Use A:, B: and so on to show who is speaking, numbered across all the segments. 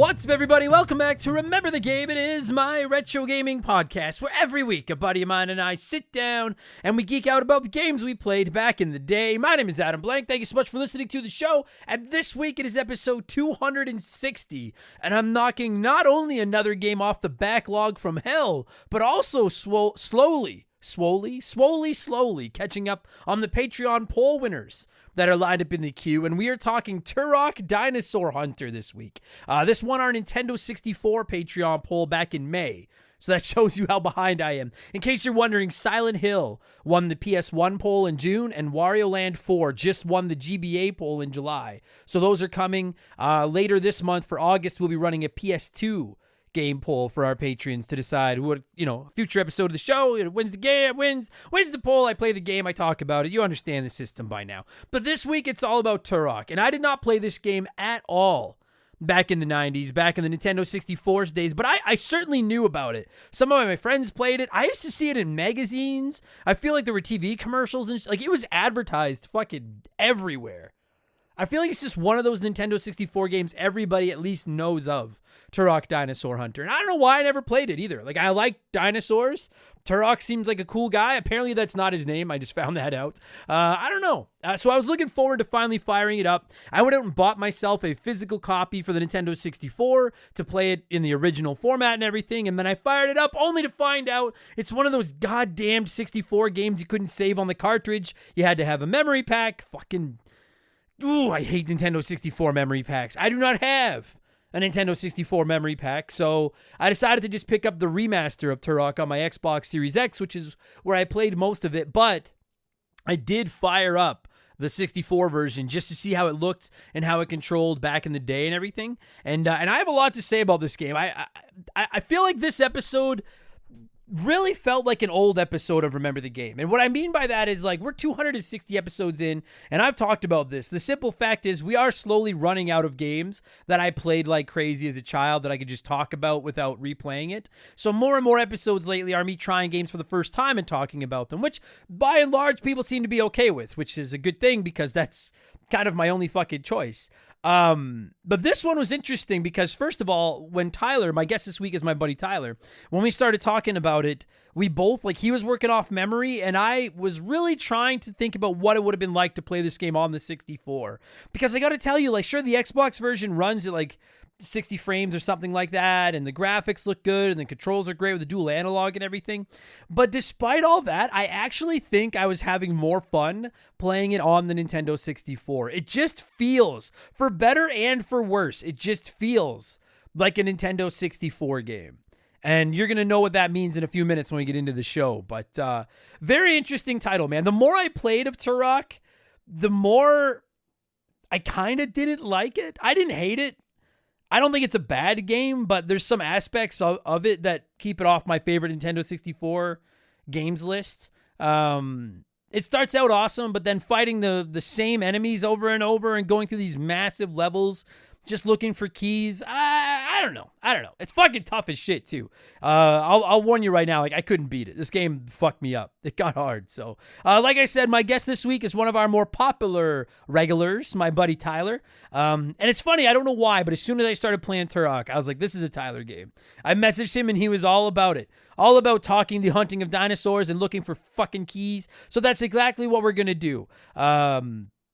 A: What's up, everybody? Welcome back to Remember the Game. It is my retro gaming podcast where every week a buddy of mine and I sit down and we geek out about the games we played back in the day. My name is Adam Blank. Thank you so much for listening to the show. And this week it is episode 260. And I'm knocking not only another game off the backlog from hell, but also slowly catching up on the Patreon poll winners that are lined up in the queue, and we are talking Turok Dinosaur Hunter this week. This won our Nintendo 64 Patreon poll back in May, so that shows you how behind I am. In case you're wondering, Silent Hill won the PS1 poll in June, and Wario Land 4 just won the GBA poll in July. So those are coming later this month. For August, we'll be running a PS2 game poll for our patrons to decide what, future episode of the show, wins the game, wins the poll, I play the game, I talk about it. You understand the system by now. But this week it's all about Turok, and I did not play this game at all back in the 90s, back in the Nintendo 64's days, but I certainly knew about it. Some of my friends played it. I used to see it in magazines. I feel like there were TV commercials, and it was advertised fucking everywhere. I feel like it's just one of those Nintendo 64 games everybody at least knows of, Turok Dinosaur Hunter. And I don't know why I never played it either. I like dinosaurs. Turok seems like a cool guy. Apparently that's not his name. I just found that out. I don't know. So I was looking forward to finally firing it up. I went out and bought myself a physical copy for the Nintendo 64 to play it in the original format and everything. And then I fired it up only to find out it's one of those goddamn 64 games you couldn't save on the cartridge. You had to have a memory pack. Ooh, I hate Nintendo 64 memory packs. I do not have a Nintendo 64 memory pack, so I decided to just pick up the remaster of Turok on my Xbox Series X, which is where I played most of it, but I did fire up the 64 version just to see how it looked and how it controlled back in the day and everything, and I have a lot to say about this game. I feel like this episode really felt like an old episode of Remember the Game. And what I mean by that is, we're 260 episodes in, and I've talked about this. The simple fact is we are slowly running out of games that I played like crazy as a child that I could just talk about without replaying it. So more and more episodes lately are me trying games for the first time and talking about them, which by and large people seem to be okay with, which is a good thing because that's kind of my only fucking choice. But this one was interesting because, first of all, when Tyler, my guest this week is my buddy Tyler, when we started talking about it, we both, he was working off memory, and I was really trying to think about what it would have been like to play this game on the 64. Because I gotta tell you, sure, the Xbox version runs at 60 frames or something like that, and the graphics look good, and the controls are great with the dual analog and everything. But despite all that, I actually think I was having more fun playing it on the Nintendo 64. It just feels, for better and for worse, it just feels like a Nintendo 64 game. And you're going to know what that means in a few minutes when we get into the show. But very interesting title, man. The more I played of Turok, the more I kind of didn't like it. I didn't hate it. I don't think it's a bad game, but there's some aspects of it that keep it off my favorite Nintendo 64 games list. It starts out awesome, but then fighting the same enemies over and over and going through these massive levels, just looking for keys. I don't know. It's fucking tough as shit too. I'll warn you right now, I couldn't beat it. This game fucked me up. It got hard. So, like I said, my guest this week is one of our more popular regulars, my buddy Tyler. And it's funny, I don't know why, but as soon as I started playing Turok, I was like, this is a Tyler game. I messaged him and he was all about it. All about talking the hunting of dinosaurs and looking for fucking keys. So that's exactly what we're gonna do.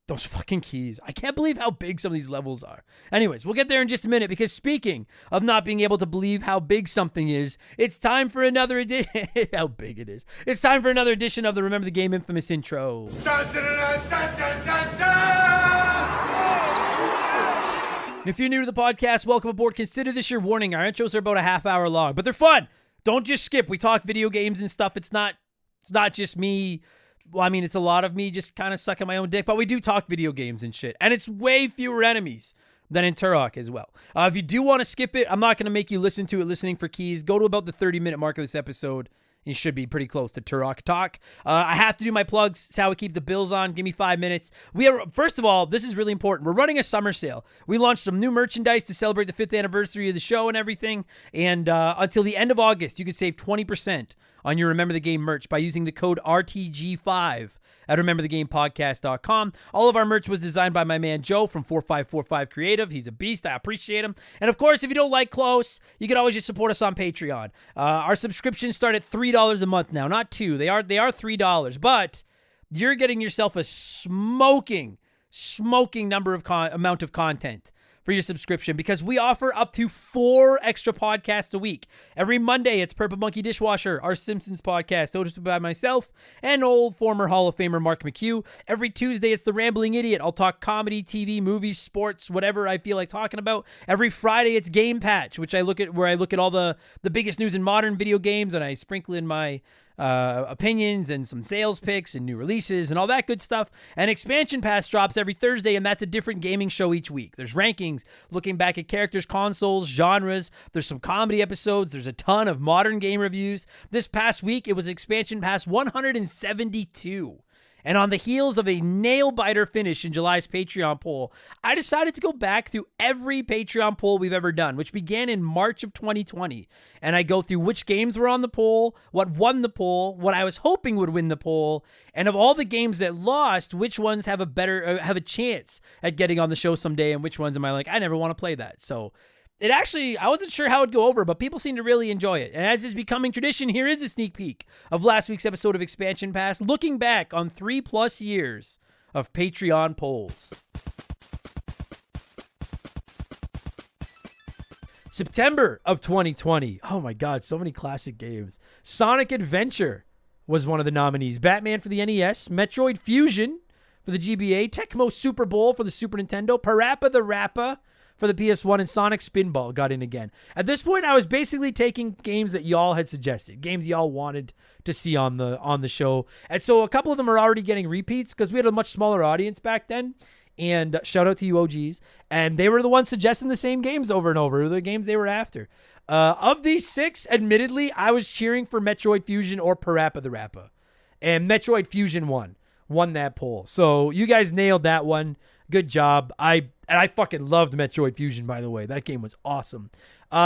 A: Those fucking keys. I can't believe how big some of these levels are. Anyways, we'll get there in just a minute because speaking of not being able to believe how big something is, it's time for another edition. How big it is. It's time for another edition of the Remember the Game infamous intro. If you're new to the podcast, welcome aboard. Consider this your warning. Our intros are about a half hour long, but they're fun. Don't just skip. We talk video games and stuff. It's not just me. Well, I mean, it's a lot of me just kind of sucking my own dick, but we do talk video games and shit. And it's way fewer enemies than in Turok as well. If you do want to skip it, I'm not going to make you listen to it listening for keys. Go to about the 30-minute mark of this episode. You should be pretty close to Turok talk. I have to do my plugs. It's how we keep the bills on. Give me 5 minutes. First of all, this is really important. We're running a summer sale. We launched some new merchandise to celebrate the 5th anniversary of the show and everything. And until the end of August, you can save 20% on your Remember the Game merch by using the code RTG5 at rememberthegamepodcast.com. All of our merch was designed by my man Joe from 4545 Creative. He's a beast. I appreciate him. And of course, if you don't like close, you can always just support us on Patreon. Our subscriptions start at $3 a month now, not $2. They are $3, but you're getting yourself a smoking amount of content for your subscription, because we offer up to 4 extra podcasts a week. Every Monday, it's Purple Monkey Dishwasher, our Simpsons podcast, hosted by myself and old former Hall of Famer Mark McHugh. Every Tuesday, it's The Rambling Idiot. I'll talk comedy, TV, movies, sports, whatever I feel like talking about. Every Friday, it's Game Patch, which I look at all the biggest news in modern video games, and I sprinkle in my opinions and some sales picks and new releases and all that good stuff. And Expansion Pass drops every Thursday, and that's a different gaming show each week. There's rankings looking back at characters, consoles, genres. There's some comedy episodes. There's a ton of modern game reviews. This past week, it was Expansion Pass 172. And on the heels of a nail-biter finish in July's Patreon poll, I decided to go back through every Patreon poll we've ever done, which began in March of 2020. And I go through which games were on the poll, what won the poll, what I was hoping would win the poll, and of all the games that lost, which ones have a chance at getting on the show someday, and which ones am I like, I never want to play that. So I wasn't sure how it'd go over, but people seem to really enjoy it. And as is becoming tradition, here is a sneak peek of last week's episode of Expansion Pass, looking back on 3+ years of Patreon polls. September of 2020. Oh my God, so many classic games. Sonic Adventure was one of the nominees. Batman for the NES, Metroid Fusion for the GBA, Tecmo Super Bowl for the Super Nintendo, Parappa the Rappa for the PS1, and Sonic Spinball got in again. At this point, I was basically taking games that y'all had suggested, games y'all wanted to see on the show. And so a couple of them are already getting repeats because we had a much smaller audience back then. And shout out to you OGs. And they were the ones suggesting the same games over and over, the games they were after. Of these 6, admittedly, I was cheering for Metroid Fusion or Parappa the Rappa. And Metroid Fusion won that poll. So you guys nailed that one. Good job. I fucking loved Metroid Fusion, by the way. That game was awesome.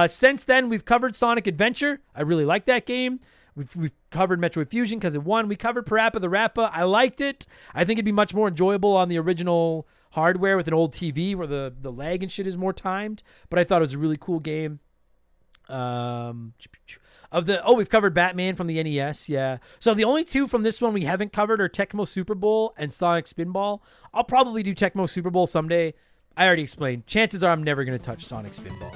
A: Since then, we've covered Sonic Adventure. I really like that game. We've covered Metroid Fusion because it won. We covered Parappa the Rappa. I liked it. I think it'd be much more enjoyable on the original hardware with an old TV where the lag and shit is more timed. But I thought it was a really cool game. We've covered Batman from the NES, yeah. So the only 2 from this one we haven't covered are Tecmo Super Bowl and Sonic Spinball. I'll probably do Tecmo Super Bowl someday. I already explained. Chances are I'm never going to touch Sonic Spinball.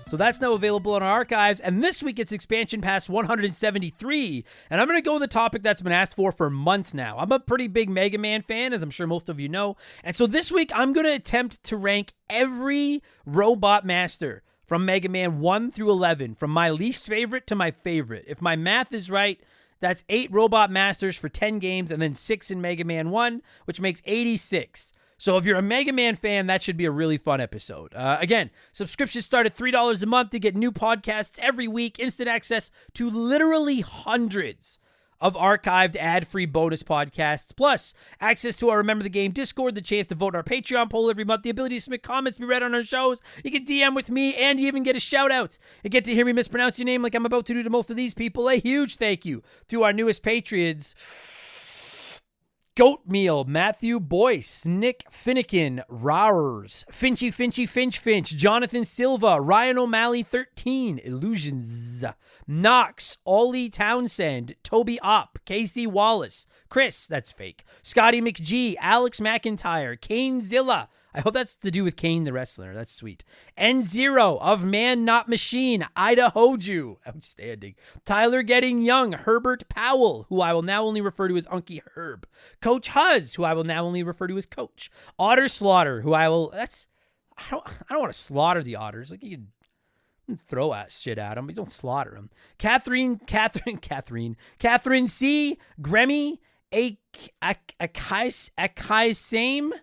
A: So that's now available in our archives. And this week it's Expansion Pass 173. And I'm going to go with a topic that's been asked for months now. I'm a pretty big Mega Man fan, as I'm sure most of you know. And so this week I'm going to attempt to rank every Robot Master from Mega Man 1 through 11, from my least favorite to my favorite. If my math is right, that's 8 Robot Masters for 10 games and then 6 in Mega Man 1, which makes 86. So if you're a Mega Man fan, that should be a really fun episode. Again, subscriptions start at $3 a month to get new podcasts every week, instant access to literally hundreds of archived ad-free bonus podcasts, plus access to our Remember the Game Discord, the chance to vote in our Patreon poll every month, the ability to submit comments to be read on our shows. You can DM with me, and you even get a shout-out and get to hear me mispronounce your name like I'm about to do to most of these people. A huge thank you to our newest Patriots: Goatmeal, Matthew Boyce, Nick Finnegan, Rowers, Finch, Jonathan Silva, Ryan O'Malley 13, Illusions, Knox, Ollie Townsend, Toby Opp, Casey Wallace, Chris, that's fake, Scotty McGee, Alex McIntyre, Kane Zilla. I hope that's to do with Kane the wrestler. That's sweet. N0 of Man Not Machine, Ida Hoju. Outstanding. Tyler Getting Young, Herbert Powell, who I will now only refer to as Unky Herb. Coach Huzz, who I will now only refer to as Coach. Otter Slaughter, who I don't want to slaughter the otters. Like, you can throw shit at them, but don't slaughter them. Catherine C, Grammy, Akai Same.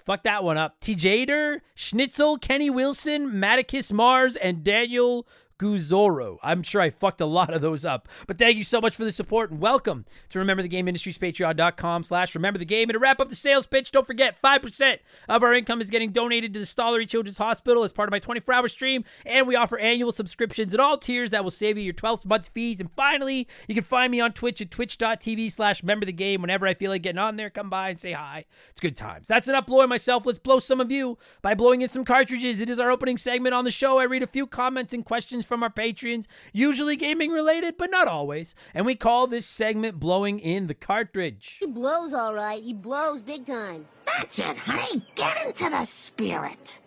A: Fuck that one up. T. Jader, Schnitzel, Kenny Wilson, Matticus Mars, and Daniel Guzoro. I'm sure I fucked a lot of those up. But thank you so much for the support and welcome to Remember the Game Industries, patreon.com/Remember the Game. And to wrap up the sales pitch, don't forget 5% of our income is getting donated to the Stollery Children's Hospital as part of my 24-hour stream. And we offer annual subscriptions at all tiers that will save you your 12th month fees. And finally, you can find me on Twitch at twitch.tv/Remember the Game. Whenever I feel like getting on there, come by and say hi. It's good times. That's enough blowing myself. Let's blow some of you by blowing in some cartridges. It is our opening segment on the show. I read a few comments and questions from our Patreons, usually gaming related, but not always. And we call this segment Blowing in the Cartridge.
B: He blows all right. He blows big time.
C: That's it, honey. Get into the spirit.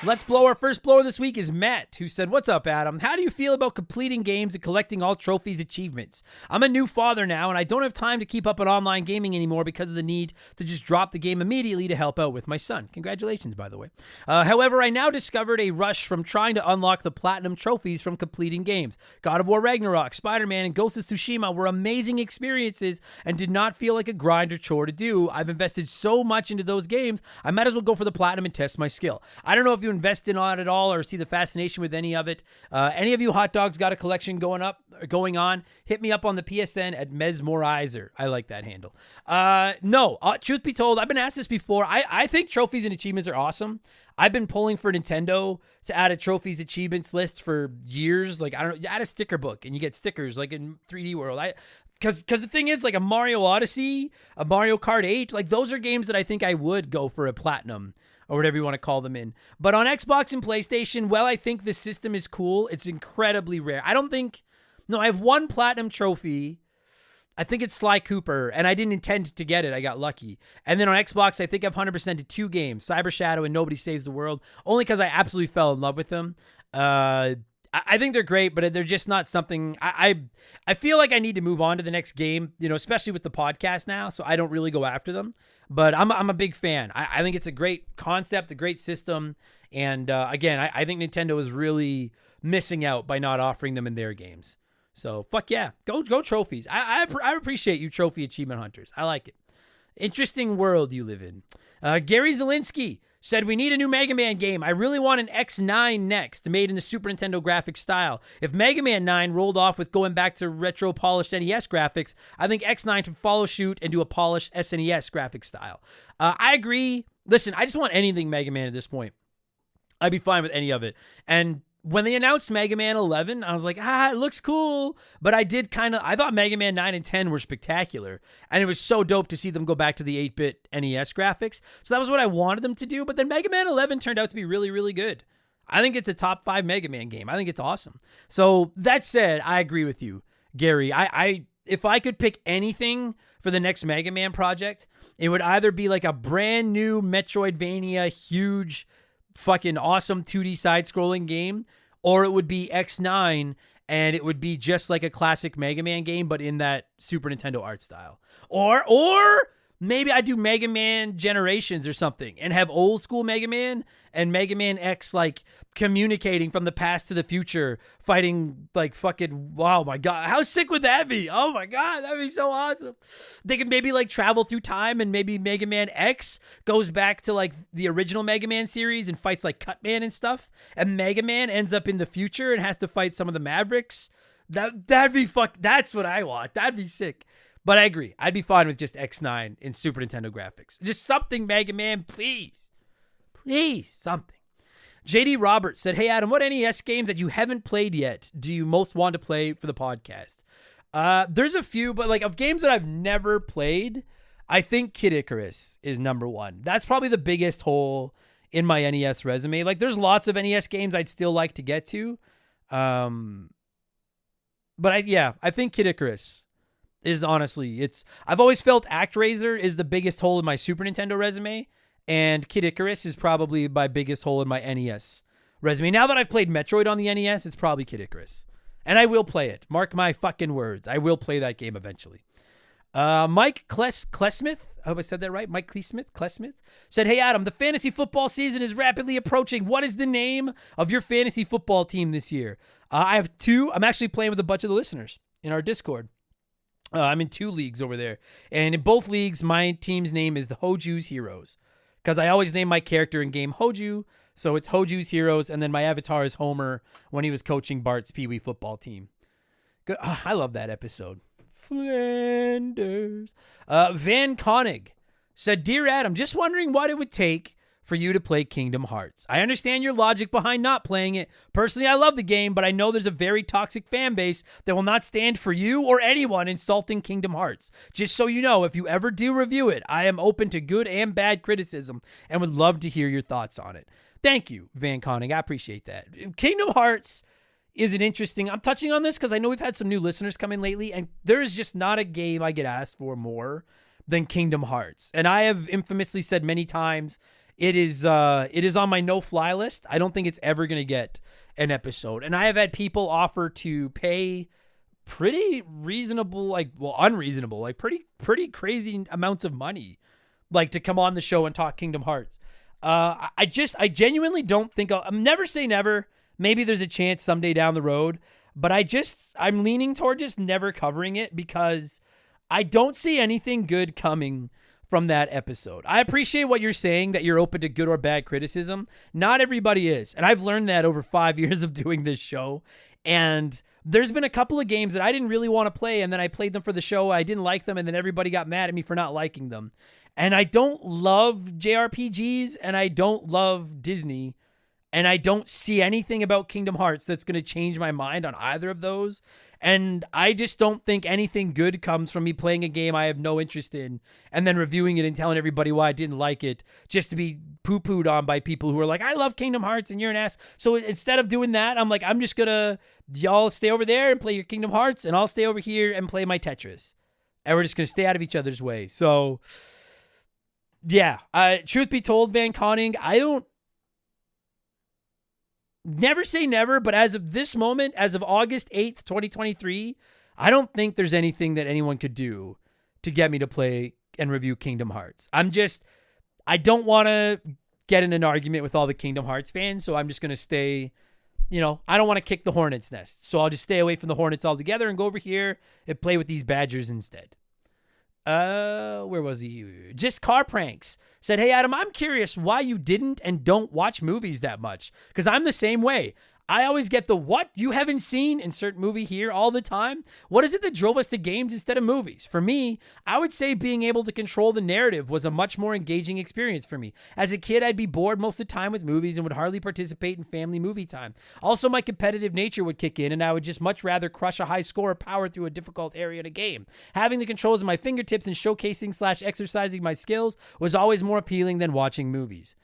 A: Let's blow. Our first blower this week is Matt, who said, "What's up, Adam? How do you feel about completing games and collecting all trophies achievements? I'm a new father now, and I don't have time to keep up on online gaming anymore because of the need to just drop the game immediately to help out with my son." Congratulations, by the way. However, I now discovered a rush from trying to unlock the platinum trophies from completing games. God of War Ragnarok, Spider-Man, and Ghost of Tsushima were amazing experiences and did not feel like a grind or chore to do. I've invested so much into those games, I might as well go for the platinum and test my skill. I don't know if you invest in on it all or see the fascination with any of it. Any of you hot dogs got a collection going on, hit me up on the PSN at Mesmerizer. I like that handle. No, truth be told, I've been asked this before. I think trophies and achievements are awesome. I've been pulling for Nintendo to add a trophies achievements list for years. Like, I don't know, you add a sticker book and you get stickers like in 3D World. Because the thing is, like a Mario Odyssey, a Mario Kart 8, like those are games that I think I would go for a platinum or whatever you want to call them in. But on Xbox and PlayStation, well, I think the system is cool. It's incredibly rare. I have one platinum trophy. I think it's Sly Cooper, and I didn't intend to get it. I got lucky. And then on Xbox, I think I've 100%ed 2 games, Cyber Shadow and Nobody Saves the World, only because I absolutely fell in love with them. I think they're great, but they're just not something I feel like I need to move on to the next game, especially with the podcast now. So I don't really go after them, but I'm a big fan. I think it's a great concept, a great system. And again, I think Nintendo is really missing out by not offering them in their games. So fuck yeah, go trophies. I appreciate you trophy achievement hunters. I like it. Interesting world you live in. Gary Zielinski said, "We need a new Mega Man game. I really want an X9 next, made in the Super Nintendo graphics style. If Mega Man 9 rolled off with going back to retro polished NES graphics, I think X9 should follow suit and do a polished SNES graphic style." I agree. Listen, I just want anything Mega Man at this point. I'd be fine with any of it. And when they announced Mega Man 11, I was like, it looks cool. But I thought Mega Man 9 and 10 were spectacular. And it was so dope to see them go back to the 8-bit NES graphics. So that was what I wanted them to do. But then Mega Man 11 turned out to be really, really good. I think it's a top 5 Mega Man game. I think it's awesome. So that said, I agree with you, Gary. If I could pick anything for the next Mega Man project, it would either be like a brand new Metroidvania, huge fucking awesome 2D side-scrolling game, or it would be X9 and it would be just like a classic Mega Man game, but in that Super Nintendo art style. Or maybe I do Mega Man Generations or something and have old school Mega Man and Mega Man X like communicating from the past to the future, fighting like fucking, wow, my God. How sick would that be? Oh my God, that'd be so awesome. They could maybe like travel through time and maybe Mega Man X goes back to like the original Mega Man series and fights like Cutman and stuff. And Mega Man ends up in the future and has to fight some of the Mavericks. That'd be that's what I want. That'd be sick. But I agree. I'd be fine with just X9 in Super Nintendo graphics. Just something, Mega Man, please. Please, something. JD Roberts said, "Hey, Adam, what NES games that you haven't played yet do you most want to play for the podcast?" There's a few, but like of games that I've never played, I think Kid Icarus is number one. That's probably the biggest hole in my NES resume. Like there's lots of NES games I'd still like to get to. But I think Kid Icarus is honestly, I've always felt ActRaiser is the biggest hole in my Super Nintendo resume, and Kid Icarus is probably my biggest hole in my NES resume. Now that I've played Metroid on the NES, it's probably Kid Icarus. And I will play it. Mark my fucking words. I will play that game eventually. Mike Klesmith, I hope I said that right. Mike Klesmith said, "Hey, Adam, the fantasy football season is rapidly approaching. What is the name of your fantasy football team this year?" I have 2. I'm actually playing with a bunch of the listeners in our Discord. I'm in 2 leagues over there. And in both leagues, my team's name is the Hoju's Heroes. Because I always name my character in game Hoju. So it's Hoju's Heroes, and then my avatar is Homer when he was coaching Bart's Pee Wee football team. Good. Oh, I love that episode. Flanders. Van Koenig said, Dear Adam, just wondering what it would take for you to play Kingdom Hearts. I understand your logic behind not playing it. Personally, I love the game, but I know there's a very toxic fan base that will not stand for you or anyone insulting Kingdom Hearts. Just so you know, if you ever do review it, I am open to good and bad criticism and would love to hear your thoughts on it. Thank you, Van Koenig. I appreciate that. Kingdom Hearts is an interesting... I'm touching on this because I know we've had some new listeners come in lately, and there is just not a game I get asked for more than Kingdom Hearts. And I have infamously said many times... It is on my no-fly list. I don't think it's ever going to get an episode. And I have had people offer to pay pretty reasonable, unreasonable, pretty crazy amounts of money, to come on the show and talk Kingdom Hearts. I genuinely don't think I'm never say never. Maybe there's a chance someday down the road, but I'm leaning toward just never covering it because I don't see anything good coming from that episode. I appreciate what you're saying, that you're open to good or bad criticism. Not everybody is. And I've learned that over 5 years of doing this show. And there's been a couple of games that I didn't really want to play, and then I played them for the show. I didn't like them, and then everybody got mad at me for not liking them. And I don't love JRPGs, and I don't love Disney, and I don't see anything about Kingdom Hearts that's going to change my mind on either of those. And I just don't think anything good comes from me playing a game I have no interest in and then reviewing it and telling everybody why I didn't like it just to be poo-pooed on by people who are like, I love Kingdom Hearts and you're an ass. So instead of doing that, I'm like, I'm just going to, y'all stay over there and play your Kingdom Hearts and I'll stay over here and play my Tetris. And we're just going to stay out of each other's way. So, yeah. Truth be told, Van Koenig, I don't, never say never, but as of this moment, as of August 8th, 2023, I don't think there's anything that anyone could do to get me to play and review Kingdom Hearts. I don't want to get in an argument with all the Kingdom Hearts fans, so I'm just going to stay, I don't want to kick the hornet's nest. So I'll just stay away from the hornets altogether and go over here and play with these badgers instead. Where was he? Just Car Pranks said, Hey Adam, I'm curious why you didn't and don't watch movies that much. Because I'm the same way. I always get the what you haven't seen, insert movie here all the time. What is it that drove us to games instead of movies? For me, I would say being able to control the narrative was a much more engaging experience for me. As a kid, I'd be bored most of the time with movies and would hardly participate in family movie time. Also, my competitive nature would kick in and I would just much rather crush a high score or power through a difficult area in a game. Having the controls at my fingertips and showcasing/exercising my skills was always more appealing than watching movies.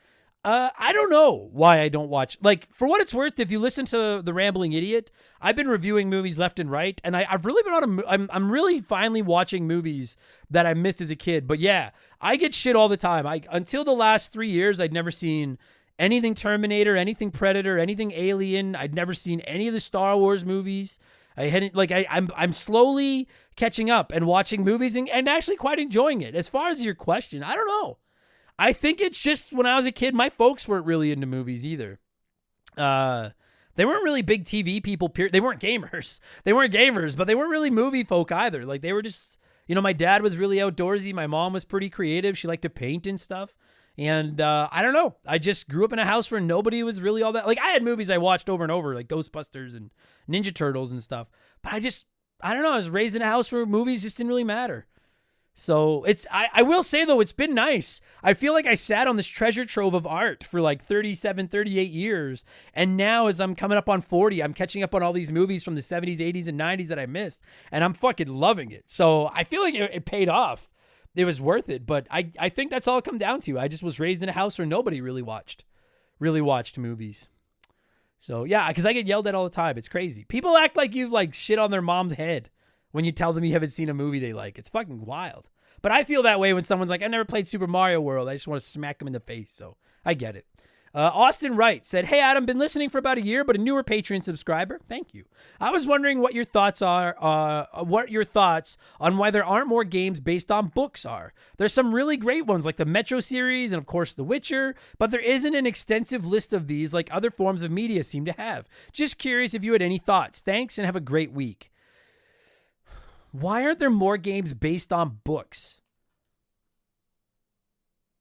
A: I don't know why I don't watch. For what it's worth, if you listen to The Rambling Idiot, I've been reviewing movies left and right, and I've really been I'm really finally watching movies that I missed as a kid. But yeah, I get shit all the time. Until the last 3 years, I'd never seen anything Terminator, anything Predator, anything Alien. I'd never seen any of the Star Wars movies. I'm slowly catching up and watching movies and actually quite enjoying it. As far as your question, I don't know. I think it's just when I was a kid, my folks weren't really into movies either. They weren't really big TV people. They weren't gamers. They weren't gamers, but they weren't really movie folk either. They were just, my dad was really outdoorsy. My mom was pretty creative. She liked to paint and stuff. And I don't know. I just grew up in a house where nobody was really all that. I had movies I watched over and over, like Ghostbusters and Ninja Turtles and stuff. But I don't know. I was raised in a house where movies just didn't really matter. So I will say though, it's been nice. I feel like I sat on this treasure trove of art for 37, 38 years. And now as I'm coming up on 40, I'm catching up on all these movies from the 70s, 80s, and 90s that I missed. And I'm fucking loving it. So I feel like it paid off. It was worth it. But I think that's all it come down to. I just was raised in a house where nobody really watched movies. So yeah, because I get yelled at all the time. It's crazy. People act like you've shit on their mom's head when you tell them you haven't seen a movie they like. It's fucking wild. But I feel that way when someone's like, I never played Super Mario World. I just want to smack them in the face. So I get it. Austin Wright said, Hey, Adam, been listening for about a year, but a newer Patreon subscriber. Thank you. I was wondering what your thoughts on why there aren't more games based on books are. There's some really great ones like the Metro series and, of course, The Witcher, but there isn't an extensive list of these like other forms of media seem to have. Just curious if you had any thoughts. Thanks, and have a great week. Why aren't there more games based on books?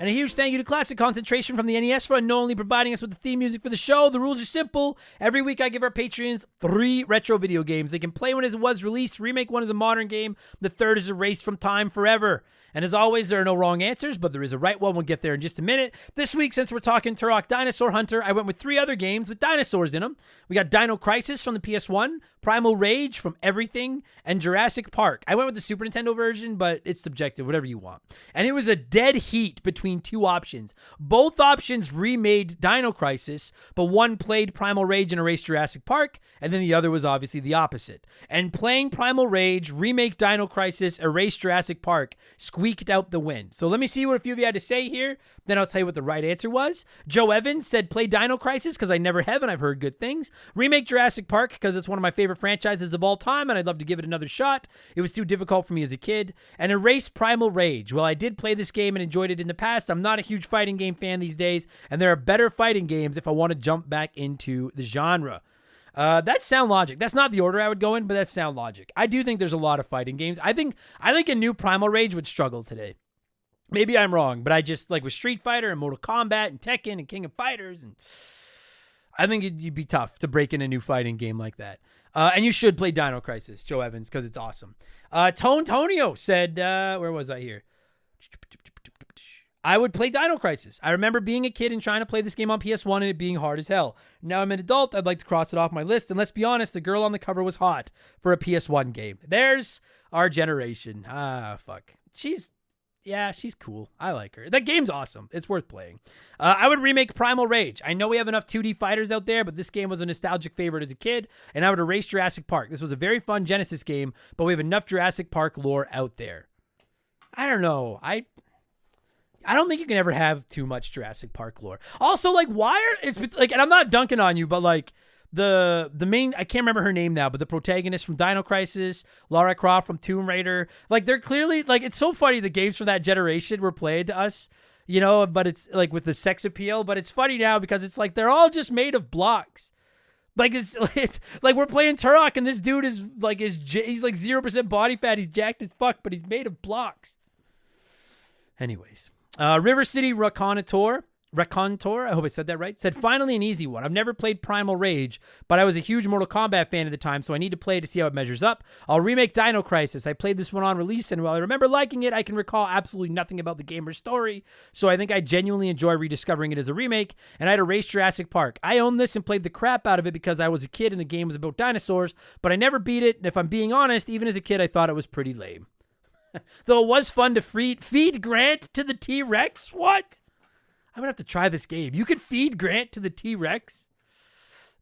A: And a huge thank you to Classic Concentration from the NES for unknowingly providing us with the theme music for the show. The rules are simple. Every week I give our Patreons 3 retro video games. They can play one as it was released, remake one as a modern game. The third is erased from time forever. And as always, there are no wrong answers, but there is a right one. We'll get there in just a minute. This week, since we're talking Turok Dinosaur Hunter, I went with 3 other games with dinosaurs in them. We got Dino Crisis from the PS1, Primal Rage from Everything, and Jurassic Park. I went with the Super Nintendo version, but it's subjective, whatever you want. And it was a dead heat between 2 options. Both options remade Dino Crisis, but one played Primal Rage and erased Jurassic Park, and then the other was obviously the opposite. And playing Primal Rage, remake Dino Crisis, erase Jurassic Park, squeaked out the win. So let me see what a few of you had to say here. Then I'll tell you what the right answer was. Joe Evans said play Dino Crisis because I never have and I've heard good things. Remake Jurassic Park because it's one of my favorite franchises of all time and I'd love to give it another shot. It was too difficult for me as a kid. And erase Primal Rage. Well, I did play this game and enjoyed it in the past. I'm not a huge fighting game fan these days, and there are better fighting games if I want to jump back into the genre. That's sound logic. That's not the order I would go in, but that's sound logic. I do think there's a lot of fighting games. I think a new Primal Rage would struggle today. Maybe I'm wrong, but I just, like with Street Fighter and Mortal Kombat and Tekken and King of Fighters, and I think you'd be tough to break in a new fighting game like that. And you should play Dino Crisis, Joe Evans, because it's awesome. Tonio said, where was I here? I would play Dino Crisis. I remember being a kid and trying to play this game on PS1 and it being hard as hell. Now I'm an adult, I'd like to cross it off my list. And let's be honest, the girl on the cover was hot for a PS1 game. There's our generation. Fuck. She's cool. I like her. That game's awesome. It's worth playing. I would remake Primal Rage. I know we have enough 2D fighters out there, but this game was a nostalgic favorite as a kid, and I would erase Jurassic Park. This was a very fun Genesis game, but we have enough Jurassic Park lore out there. I don't know. I don't think you can ever have too much Jurassic Park lore. Also, like, and I'm not dunking on you, but like the main, I can't remember her name now, but the protagonist from Dino Crisis, Lara Croft from Tomb Raider, like they're clearly, like, it's so funny the games from that generation were played to us, you know, but it's like with the sex appeal, but it's funny now because it's like they're all just made of blocks. Like it's like we're playing Turok and this dude is like he's like 0% body fat, he's jacked as fuck, but he's made of blocks. Anyways. River City Raconteur, I hope I said that right, said, finally an easy one. I've never played Primal Rage, but I was a huge Mortal Kombat fan at the time, so I need to play to see how it measures up. I'll remake Dino Crisis. I played this one on release, and while I remember liking it, I can recall absolutely nothing about the game or story, so I think I genuinely enjoy rediscovering it as a remake, and I'd erase Jurassic Park. I own this and played the crap out of it because I was a kid and the game was about dinosaurs, but I never beat it, and if I'm being honest, even as a kid, I thought it was pretty lame. Though it was fun to feed Grant to the T-Rex? What? I'm going to have to try this game. You could feed Grant to the T-Rex?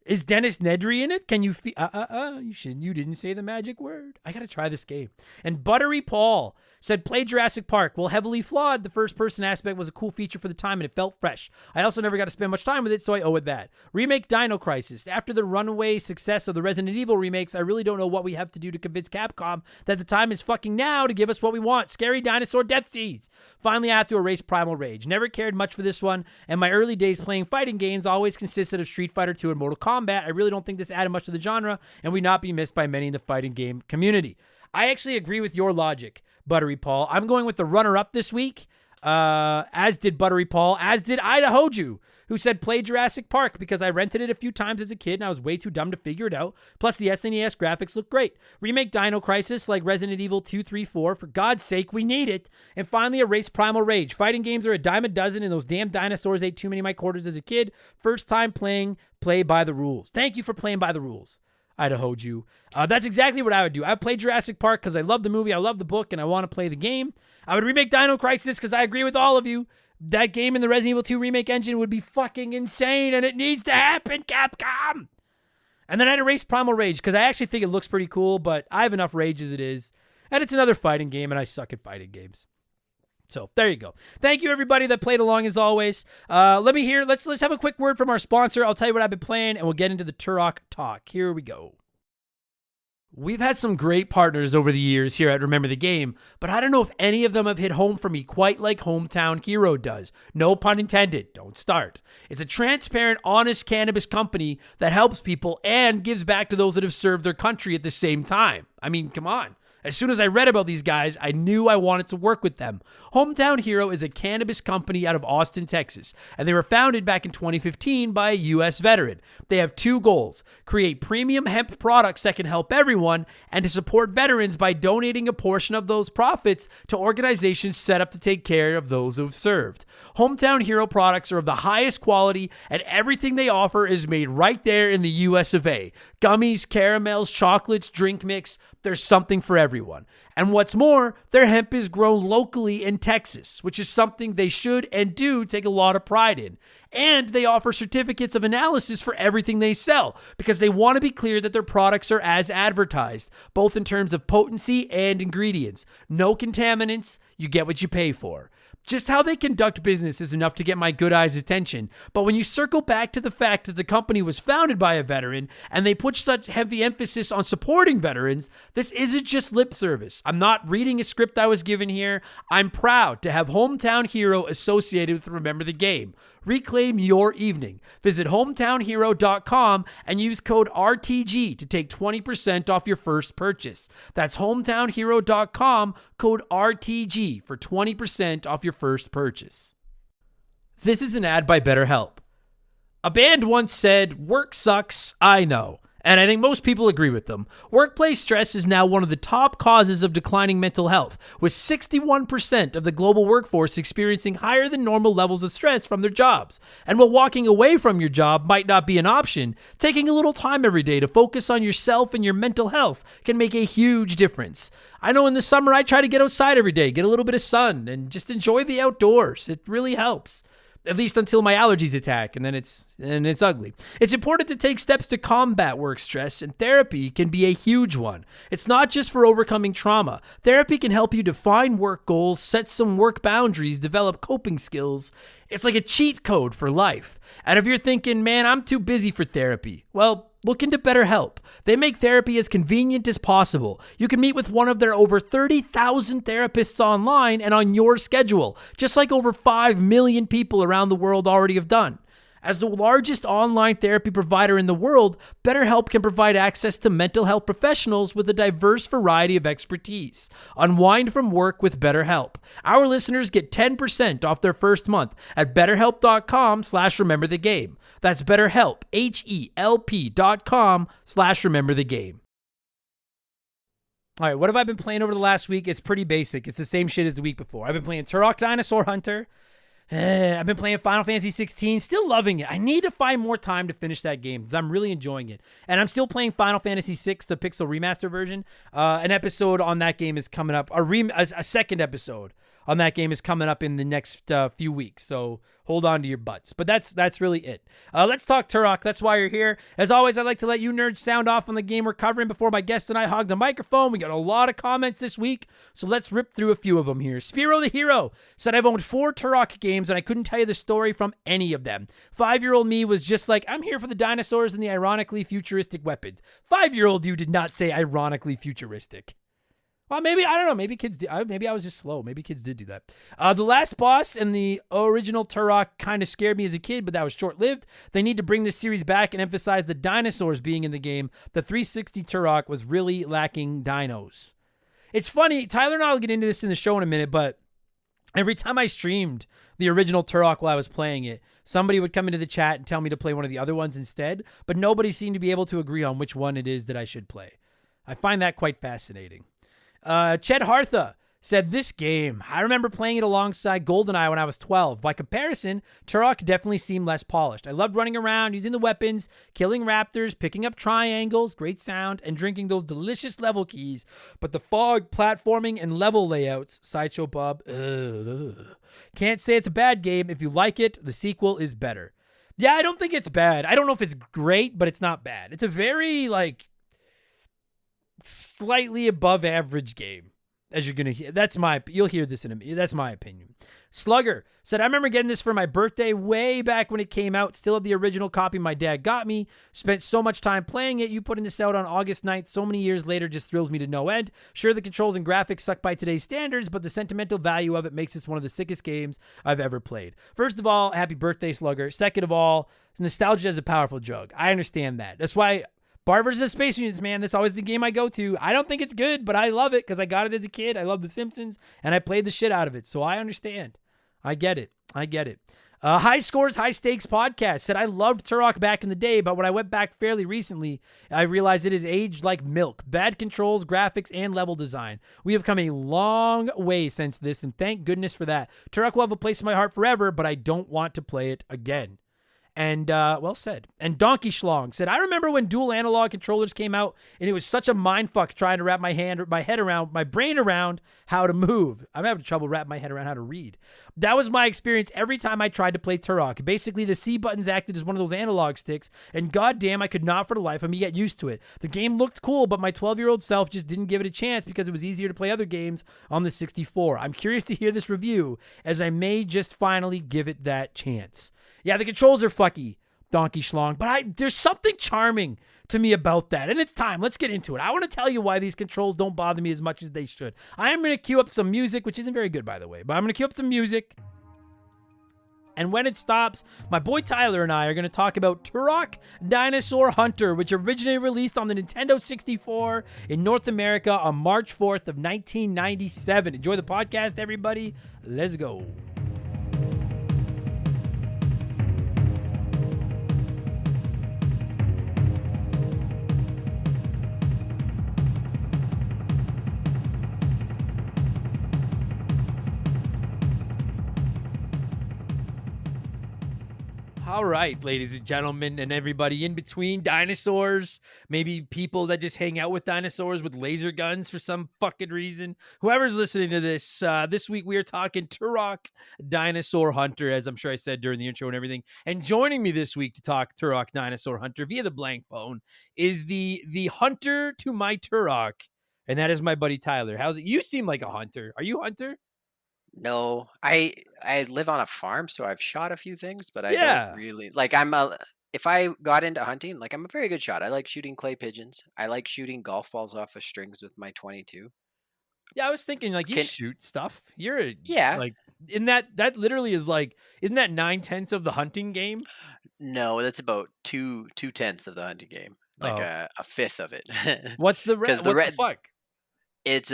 A: Is Dennis Nedry in it? Can you feed... You didn't say the magic word. I got to try this game. And Buttery Paul said, play Jurassic Park. Well, heavily flawed, the first-person aspect was a cool feature for the time, and it felt fresh. I also never got to spend much time with it, so I owe it that. Remake Dino Crisis. After the runaway success of the Resident Evil remakes, I really don't know what we have to do to convince Capcom that the time is fucking now to give us what we want. Scary dinosaur death seeds. Finally, I have to erase Primal Rage. Never cared much for this one, and my early days playing fighting games always consisted of Street Fighter 2 and Mortal Kombat. I really don't think this added much to the genre, and would not be missed by many in the fighting game community. I actually agree with your logic, Buttery Paul. I'm going with the runner-up this week, as did Buttery Paul, as did Idahoju, who said play Jurassic Park because I rented it a few times as a kid and I was way too dumb to figure it out. Plus, the SNES graphics look great. Remake Dino Crisis like Resident Evil 2, 3, 4. For God's sake, we need it. And finally, erase Primal Rage. Fighting games are a dime a dozen and those damn dinosaurs ate too many of my quarters as a kid. First time playing, play by the rules. Thank you for playing by the rules, Idahoju. That's exactly what I would do. I would play Jurassic Park because I love the movie, I love the book, and I want to play the game. I would remake Dino Crisis because I agree with all of you. That game in the Resident Evil 2 remake engine would be fucking insane, and it needs to happen, Capcom! And then I'd erase Primal Rage because I actually think it looks pretty cool, but I have enough rage as it is. And it's another fighting game, and I suck at fighting games. So there you go. Thank you, everybody that played along as always. Let's have a quick word from our sponsor. I'll tell you what I've been playing, and we'll get into the Turok talk. Here we go. We've had some great partners over the years here at Remember the Game, but I don't know if any of them have hit home for me quite like Hometown Hero does. No pun intended. Don't start. It's a transparent, honest cannabis company that helps people and gives back to those that have served their country at the same time. I mean, come on. As soon as I read about these guys, I knew I wanted to work with them. Hometown Hero is a cannabis company out of Austin, Texas, and they were founded back in 2015 by a U.S. veteran. They have two goals: create premium hemp products that can help everyone, and to support veterans by donating a portion of those profits to organizations set up to take care of those who have served. Hometown Hero products are of the highest quality, and everything they offer is made right there in the U.S. of A. Gummies, caramels, chocolates, drink mix, there's something for everyone. And what's more, their hemp is grown locally in Texas, which is something they should and do take a lot of pride in. And they offer certificates of analysis for everything they sell, because they want to be clear that their products are as advertised, both in terms of potency and ingredients. No contaminants, you get what you pay for. Just how they conduct business is enough to get my good eyes' attention, but when you circle back to the fact that the company was founded by a veteran and they put such heavy emphasis on supporting veterans, this isn't just lip service. I'm not reading a script I was given here. I'm proud to have Hometown Hero associated with Remember the Game. Reclaim your evening. Visit hometownhero.com and use code RTG to take 20% off your first purchase. That's hometownhero.com, code RTG for 20% off your first purchase. This is an ad by BetterHelp. A band once said, "Work sucks, I know." And I think most people agree with them. Workplace stress is now one of the top causes of declining mental health, with 61% of the global workforce experiencing higher than normal levels of stress from their jobs. And while walking away from your job might not be an option, taking a little time every day to focus on yourself and your mental health can make a huge difference. I know in the summer I try to get outside every day, get a little bit of sun, and just enjoy the outdoors. It really helps. At least until my allergies attack, and then it's ugly. It's important to take steps to combat work stress, and therapy can be a huge one. It's not just for overcoming trauma. Therapy can help you define work goals, set some work boundaries, develop coping skills. It's like a cheat code for life. And if you're thinking, man, I'm too busy for therapy, well, look into BetterHelp. They make therapy as convenient as possible. You can meet with one of their over 30,000 therapists online and on your schedule, just like over 5 million people around the world already have done. As the largest online therapy provider in the world, BetterHelp can provide access to mental health professionals with a diverse variety of expertise. Unwind from work with BetterHelp. Our listeners get 10% off their first month at betterhelp.com/rememberthegame. That's BetterHelp, HELP.com/rememberthegame. All right, what have I been playing over the last week? It's pretty basic. It's the same shit as the week before. I've been playing Turok Dinosaur Hunter. I've been playing Final Fantasy 16, still loving it. I need to find more time to finish that game because I'm really enjoying it. And I'm still playing Final Fantasy 6, the Pixel Remaster version. An episode on that game is coming up. A second episode on that game is coming up in the next few weeks. So hold on to your butts. But that's really it. Let's talk Turok. That's why you're here. As always, I'd like to let you nerds sound off on the game we're covering before my guest and I hog the microphone. We got a lot of comments this week, so let's rip through a few of them here. Spiro the Hero said, I've owned 4 Turok games and I couldn't tell you the story from any of them. 5-year-old me was just like, I'm here for the dinosaurs and the ironically futuristic weapons. 5-year-old you did not say ironically futuristic. Well, maybe, I don't know, maybe kids did. Maybe I was just slow. Maybe kids did do that. The last boss in the original Turok kind of scared me as a kid, but that was short-lived. They need to bring this series back and emphasize the dinosaurs being in the game. The 360 Turok was really lacking dinos. It's funny, Tyler and I will get into this in the show in a minute, but every time I streamed the original Turok while I was playing it, somebody would come into the chat and tell me to play one of the other ones instead, but nobody seemed to be able to agree on which one it is that I should play. I find that quite fascinating. Ched Hartha said, this game, I remember playing it alongside Goldeneye when I was 12. By comparison, Turok definitely seemed less polished. I loved running around, using the weapons, killing raptors, picking up triangles, great sound, and drinking those delicious level keys. But the fog, platforming, and level layouts, Sideshow Bob, can't say it's a bad game. If you like it, the sequel is better. Yeah, I don't think it's bad. I don't know if it's great, but it's not bad. It's a very, slightly above average game, as you're gonna hear. You'll hear this in a minute. That's my opinion. Slugger said, I remember getting this for my birthday way back when it came out. Still have the original copy my dad got me. Spent so much time playing it. You putting this out on August 9th so many years later just thrills me to no end. Sure, the controls and graphics suck by today's standards, but the sentimental value of it makes this one of the sickest games I've ever played. First of all, happy birthday, Slugger. Second of all, nostalgia is a powerful drug. I understand that. That's why Bart vs. the Space Mutants, man. That's always the game I go to. I don't think it's good, but I love it because I got it as a kid. I love The Simpsons, and I played the shit out of it. So I understand. I get it. High Scores, High Stakes podcast said, I loved Turok back in the day, but when I went back fairly recently, I realized it has aged like milk. Bad controls, graphics, and level design. We have come a long way since this, and thank goodness for that. Turok will have a place in my heart forever, but I don't want to play it again. And, well said. And Donkey Schlong said, I remember when dual analog controllers came out, and it was such a mindfuck trying to wrap my brain around how to move. I'm having trouble wrapping my head around how to read. That was my experience every time I tried to play Turok. Basically, the C buttons acted as one of those analog sticks, and goddamn, I could not for the life of me get used to it. The game looked cool, but my 12-year-old self just didn't give it a chance because it was easier to play other games on the 64. I'm curious to hear this review, as I may just finally give it that chance. Yeah, the controls are fucky, Donkey Schlong, but there's something charming to me about that, and it's time. Let's get into it. I want to tell you why these controls don't bother me as much as they should. I am going to cue up some music, which isn't very good, by the way, but I'm going to cue up some music, and when it stops, my boy Tyler and I are going to talk about Turok Dinosaur Hunter, which originally released on the Nintendo 64 in North America on March 4th of 1997. Enjoy the podcast, everybody. Let's go. All right, ladies and gentlemen, and everybody in between, dinosaurs, maybe people that just hang out with dinosaurs with laser guns for some fucking reason. Whoever's listening to this, this week we are talking Turok Dinosaur Hunter, as I'm sure I said during the intro and everything. And joining me this week to talk Turok Dinosaur Hunter via the blank phone is the hunter to my Turok, and that is my buddy Tyler. How's it? You seem like a hunter. Are you a hunter?
D: No, I live on a farm, so I've shot a few things, but I
A: Yeah.
D: don't really like. If I got into hunting, like I'm a very good shot. I like shooting clay pigeons. I like shooting golf balls off of strings with my 22.
A: Yeah, I was thinking like you
D: Can
A: shoot stuff.
D: Yeah.
A: Like in that literally is like, isn't that 9/10 of the hunting game?
D: No, that's about two-tenths of the hunting game, like
A: Oh.
D: a fifth of it.
A: What's the
D: Because
A: what the fuck?
D: it's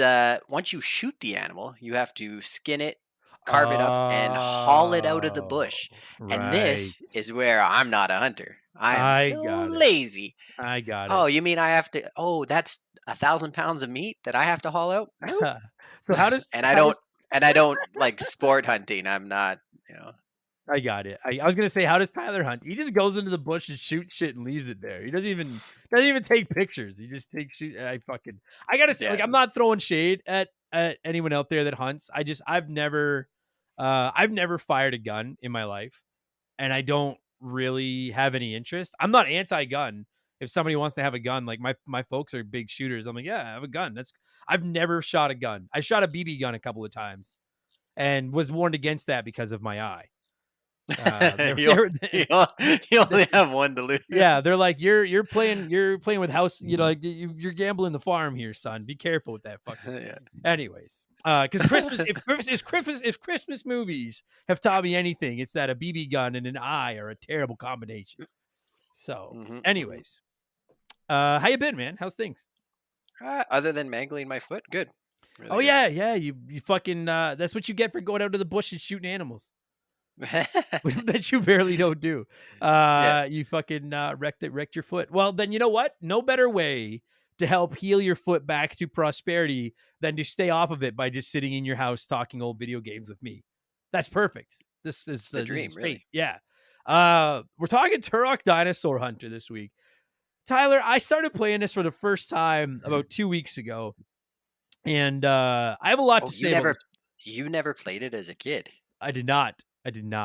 D: once you shoot the animal, you have to skin it, carve it up, and haul it out of the bush. And
A: Right.
D: this is where I'm not a hunter. I
A: I
D: am so
A: got it.
D: lazy.
A: I got
D: Oh,
A: it.
D: you mean I have to? Oh, that's 1,000 pounds of meat that I have to haul out. Nope.
A: So how does
D: And I don't like sport hunting. I'm not.
A: I got it. I was gonna say, how does Tyler hunt? He just goes into the bush and shoots shit and leaves it there. He doesn't even take pictures. He just takes shoot. I gotta say, like,
D: Yeah.
A: I'm not throwing shade at anyone out there that hunts. I've never fired a gun in my life, and I don't really have any interest. I'm not anti-gun. If somebody wants to have a gun, like my folks are big shooters, I'm like, yeah, I have a gun. I've never shot a gun. I shot a BB gun a couple of times, and was warned against that because of my eye.
D: You only have one to lose.
A: Yeah, they're like, you're playing with house, like you're gambling the farm here, son. Be careful with that fucking.
D: Yeah.
A: Anyways, because if Christmas movies have taught me anything, it's that a BB gun and an eye are a terrible combination. So, anyways, how you been, man? How's things?
D: Other than mangling my foot, good. Really
A: Oh
D: good.
A: yeah, you fucking that's what you get for going out to the bush and shooting animals. That you barely don't do. You fucking wrecked your foot. Well, then you know what? No better way to help heal your foot back to prosperity than to stay off of it by just sitting in your house talking old video games with me. That's perfect. This is
D: the dream,
A: this is
D: really.
A: fate. Yeah. We're talking Turok Dinosaur Hunter this week. Tyler, I started playing this for the first time about 2 weeks ago, and I have a lot to say.
D: You never played it as a kid.
A: I did not.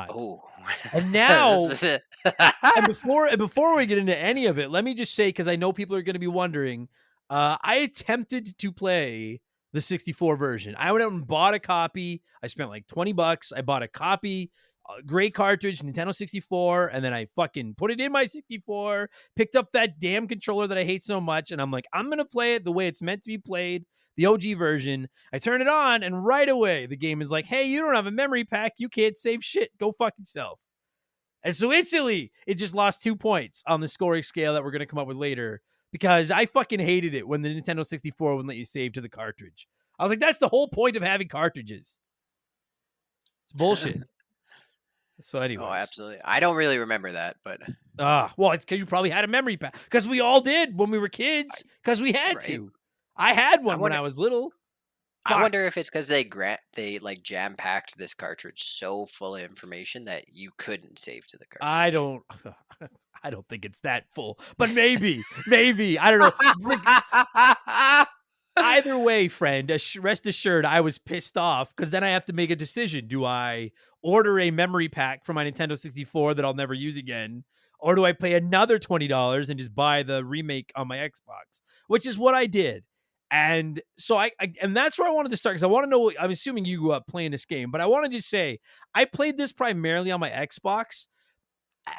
D: Oh,
A: and now,
D: This is
A: and before we get into any of it, let me just say, because I know people are going to be wondering, I attempted to play the 64 version. I went out and bought a copy. I spent like $20. I bought a copy, great cartridge, Nintendo 64, and then I fucking put it in my 64, picked up that damn controller that I hate so much, and I'm like, I'm going to play it the way it's meant to be played, the OG version. I turn it on, and right away, the game is like, hey, you don't have a memory pack. You can't save shit. Go fuck yourself. And so instantly, it just lost 2 points on the scoring scale that we're going to come up with later because I fucking hated it when the Nintendo 64 wouldn't let you save to the cartridge. I was like, that's the whole point of having cartridges. It's bullshit. So,
D: Oh,
A: anyways.
D: absolutely. I don't really remember that, but
A: Well, it's because you probably had a memory pack. Because we all did when we were
D: I,
A: kids. Because we had
D: right.
A: to. I had
D: I
A: one when
D: wonder.
A: I was little.
D: I
A: Fuck.
D: wonder if it's because they like jam packed this cartridge so full of information that you couldn't save to the
A: I
D: cartridge.
A: don't. I don't think it's that full, but maybe, maybe I don't know. Like, either way, friend, rest assured, I was pissed off because then I have to make a decision. Do I order a memory pack for my Nintendo 64 that I'll never use again? Or do I pay another $20 and just buy the remake on my Xbox? Which is what I did. And so and that's where I wanted to start because I want to know. I'm assuming you grew up playing this game, but I want to just say I played this primarily on my Xbox.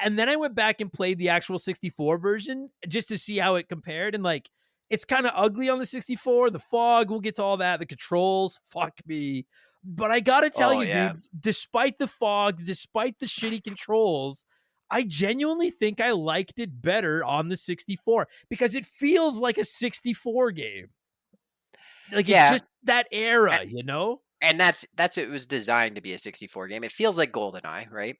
A: And then I went back and played the actual 64 version just to see how it compared. And like, it's kind of ugly on the 64. The fog, we'll get to all that. The controls, fuck me. But I gotta tell
D: Oh
A: you,
D: yeah,
A: dude, despite the fog, despite the shitty controls, I genuinely think I liked it better on the 64 because it feels like a 64 game. Like it's
D: yeah,
A: just that
D: a-
A: era, you know?
D: and that's it was designed to be a 64 game. It feels like GoldenEye, right?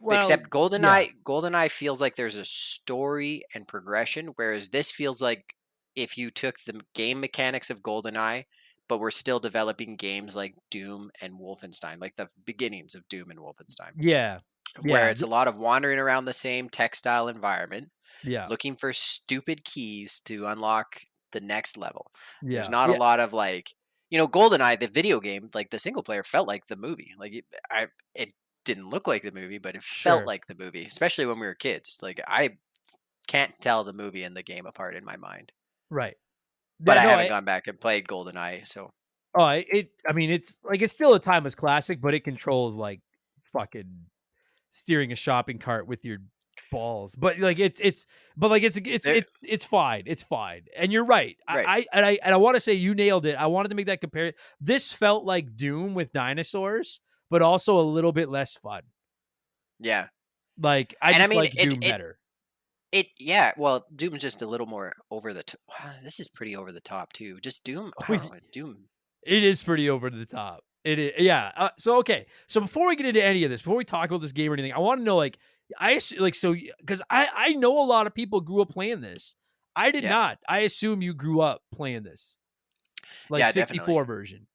A: Well,
D: Except
A: yeah,
D: GoldenEye feels like there's a story and progression, whereas this feels like if you took the game mechanics of GoldenEye, but we're still developing games like Doom and Wolfenstein, like the beginnings of Doom and Wolfenstein,
A: yeah,
D: where
A: yeah,
D: it's a lot of wandering around the same textile environment,
A: yeah,
D: looking for stupid keys to unlock the next level. There's
A: yeah,
D: not a
A: yeah,
D: lot of like, GoldenEye, the video game, like the single player felt like the movie. Like it didn't look like the movie, but it felt
A: sure,
D: like the movie, especially when we were kids. Like I can't tell the movie and the game apart in my mind.
A: right.
D: But
A: Yeah,
D: I
A: no,
D: haven't gone back and played GoldenEye, so
A: I mean, it's like it's still a timeless classic, but it controls like fucking steering a shopping cart with your balls. But like but like
D: there,
A: it's fine. It's fine. And you're right.
D: right.
A: I want to say you nailed it. I wanted to make that compare. This felt like Doom with dinosaurs, but also a little bit less fun.
D: Yeah.
A: Like I
D: And I
A: just
D: mean
A: like Doom better.
D: yeah, well, Doom's just a little more over the this is pretty over the top too. Just Doom, I don't know, Doom.
A: It is pretty over the top. It is, yeah. So okay. So before we get into any of this, before we talk about this game or anything, I want to know because I know a lot of people grew up playing this. I did
D: Yeah.
A: not. I assume you grew up playing this, like
D: Yeah, definitely.
A: 64 version.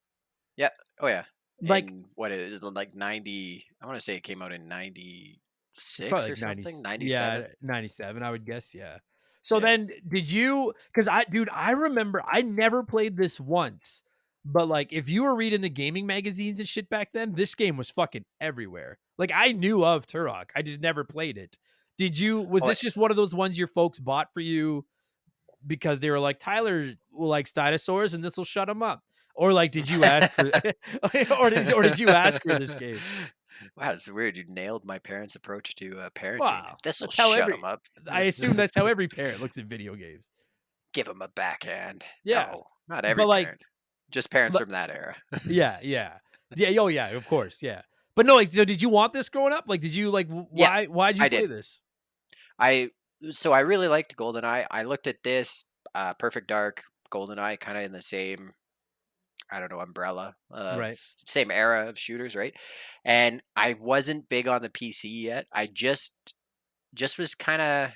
D: Yeah. Oh yeah.
A: Like
D: In what it is like 90, I want to say it came out in
A: it's probably
D: 96 or
A: like 90.
D: something,
A: Yeah,
D: 97.
A: 97. I would guess. Yeah. So
D: Yeah.
A: then, did you? Because I remember I never played this once. But like, if you were reading the gaming magazines and shit back then, this game was fucking everywhere. Like, I knew of Turok, I just never played it. Did you? Was
D: Oh,
A: this just one of those ones your folks bought for you because they were like, Tyler likes dinosaurs and this will shut him up? Or like, did you ask for, or did you ask for this game?
D: wow, it's weird. You nailed my parents' approach to parenting.
A: Wow,
D: This will
A: that's how
D: shut them up.
A: I assume that's how every parent looks at video games.
D: Give them a backhand.
A: Yeah,
D: No, not every
A: but like,
D: parent. Just parents
A: but
D: from that era.
A: yeah, yeah, yeah. Oh, yeah. Of course, yeah. But no, like, so did you want this growing up? Like, did you like
D: Yeah,
A: why did you
D: I
A: play
D: did.
A: this?
D: I so I really liked GoldenEye. I looked at this Perfect Dark, GoldenEye, kind of in the same, I don't know, umbrella of
A: Right.
D: same era of shooters, right? And I wasn't big on the PC yet. I just was kind of,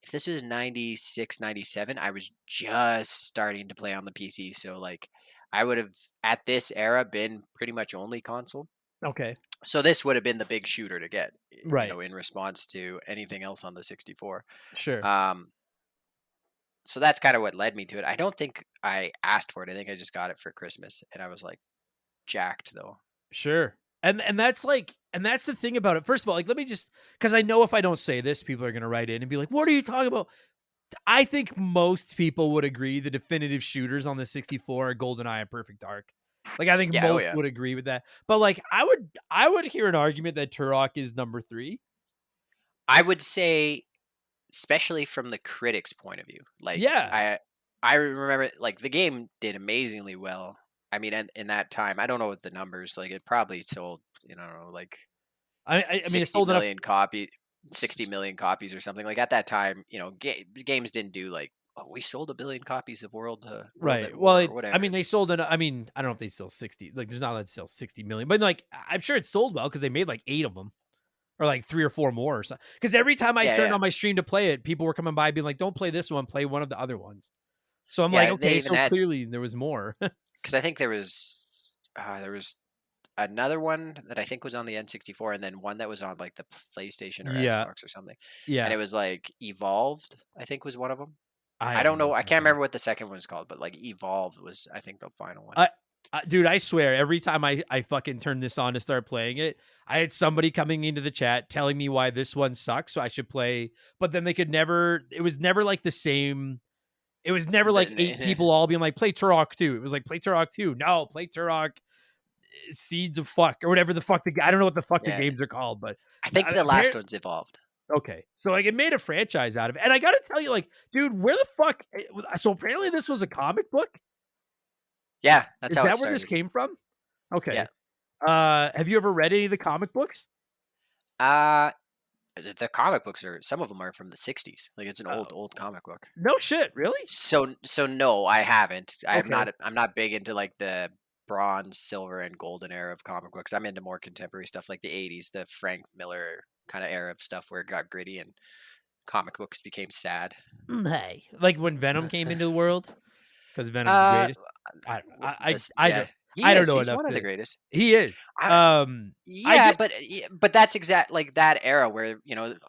D: if this was 96, 97, I was just starting to play on the PC. So like I would have at this era been pretty much only console.
A: Okay.
D: So this would have been the big shooter to get,
A: Right.
D: in response to anything else on the 64.
A: Sure.
D: Um, so that's kind of what led me to it. I don't think I asked for it. I think I just got it for Christmas, and I was like jacked though.
A: Sure. And that's like and that's the thing about it. First of all, like let me just because I know if I don't say this, people are gonna write in and be like, "What are you talking about?" I think most people would agree the definitive shooters on the 64 are GoldenEye and Perfect Dark. Like I think
D: Yeah, oh
A: most
D: yeah.
A: would agree with that. But like I would hear an argument that Turok is number 3.
D: I would say, especially from the critics' point of view, like
A: Yeah.
D: I remember like the game did amazingly well. I mean, in that time, I don't know what the numbers like. It probably sold, I don't know, like
A: I mean it's
D: 60
A: sold enough.
D: million copy, 60 million copies or something. Like at that time, games didn't do like we sold 1 billion copies of World
A: Right.
D: at
A: Well,
D: War or
A: I
D: whatever.
A: mean, they sold it. I mean, I don't know if they sell 60. Like, there's not allowed to sell 60 million, but like, I'm sure it sold well because they made like 8 of them or like 3 or 4 more or something. Because every time I
D: Yeah,
A: turned
D: yeah,
A: on my stream to play it, people were coming by being like, "Don't play this one, play one of the other ones." So I'm like,
D: yeah. They
A: okay,
D: even
A: so
D: had,
A: clearly there was more.
D: because I think there was another one that I think was on the N64, and then one that was on like the PlayStation or
A: Yeah,
D: Xbox or something. And
A: yeah.
D: it was like Evolved, I think was one of them.
A: I
D: I
A: have
D: don't
A: no
D: know. I can't
A: fucking.
D: remember what the second one was called, but like Evolved was, I think, the final one.
A: I, dude, I swear, every time I fucking turn this on to start playing it, I had somebody coming into the chat telling me why this one sucks, so I should play. But then they could never. It was never like the same. It was never like 8 people all being like, "Play Turok 2." It was like, "Play Turok 2." No, play Turok Seeds of Fuck or whatever the fuck I don't know what the fuck the
D: Yeah,
A: games are called, but
D: I think the last
A: apparently.
D: one's Evolved.
A: Okay. So like it made a franchise out of it. And I gotta tell you, like, dude, where the fuck so apparently this was a comic book?
D: Yeah, that's
A: Is
D: how it
A: that where this
D: started.
A: came from?
D: Yeah.
A: Okay. Have you ever read any of the comic books?
D: Uh the comic books are, some of them are from the 60s. Like it's an
A: Oh,
D: old comic book.
A: no shit, really?
D: So no, I haven't.
A: Okay.
D: I'm not big into like the bronze, silver, and golden era of comic books. I'm into more contemporary stuff like the 80s, the Frank Miller kind of era of stuff where it got gritty and comic books became sad.
A: Hey. Like when Venom came into the world? Because Venom's the
D: Uh
A: greatest. I
D: this,
A: I
D: yeah.
A: don't I don't know
D: He's
A: enough
D: one of the
A: to.
D: greatest.
A: He is.
D: I
A: I
D: Yeah,
A: just
D: but that's exact like that era where,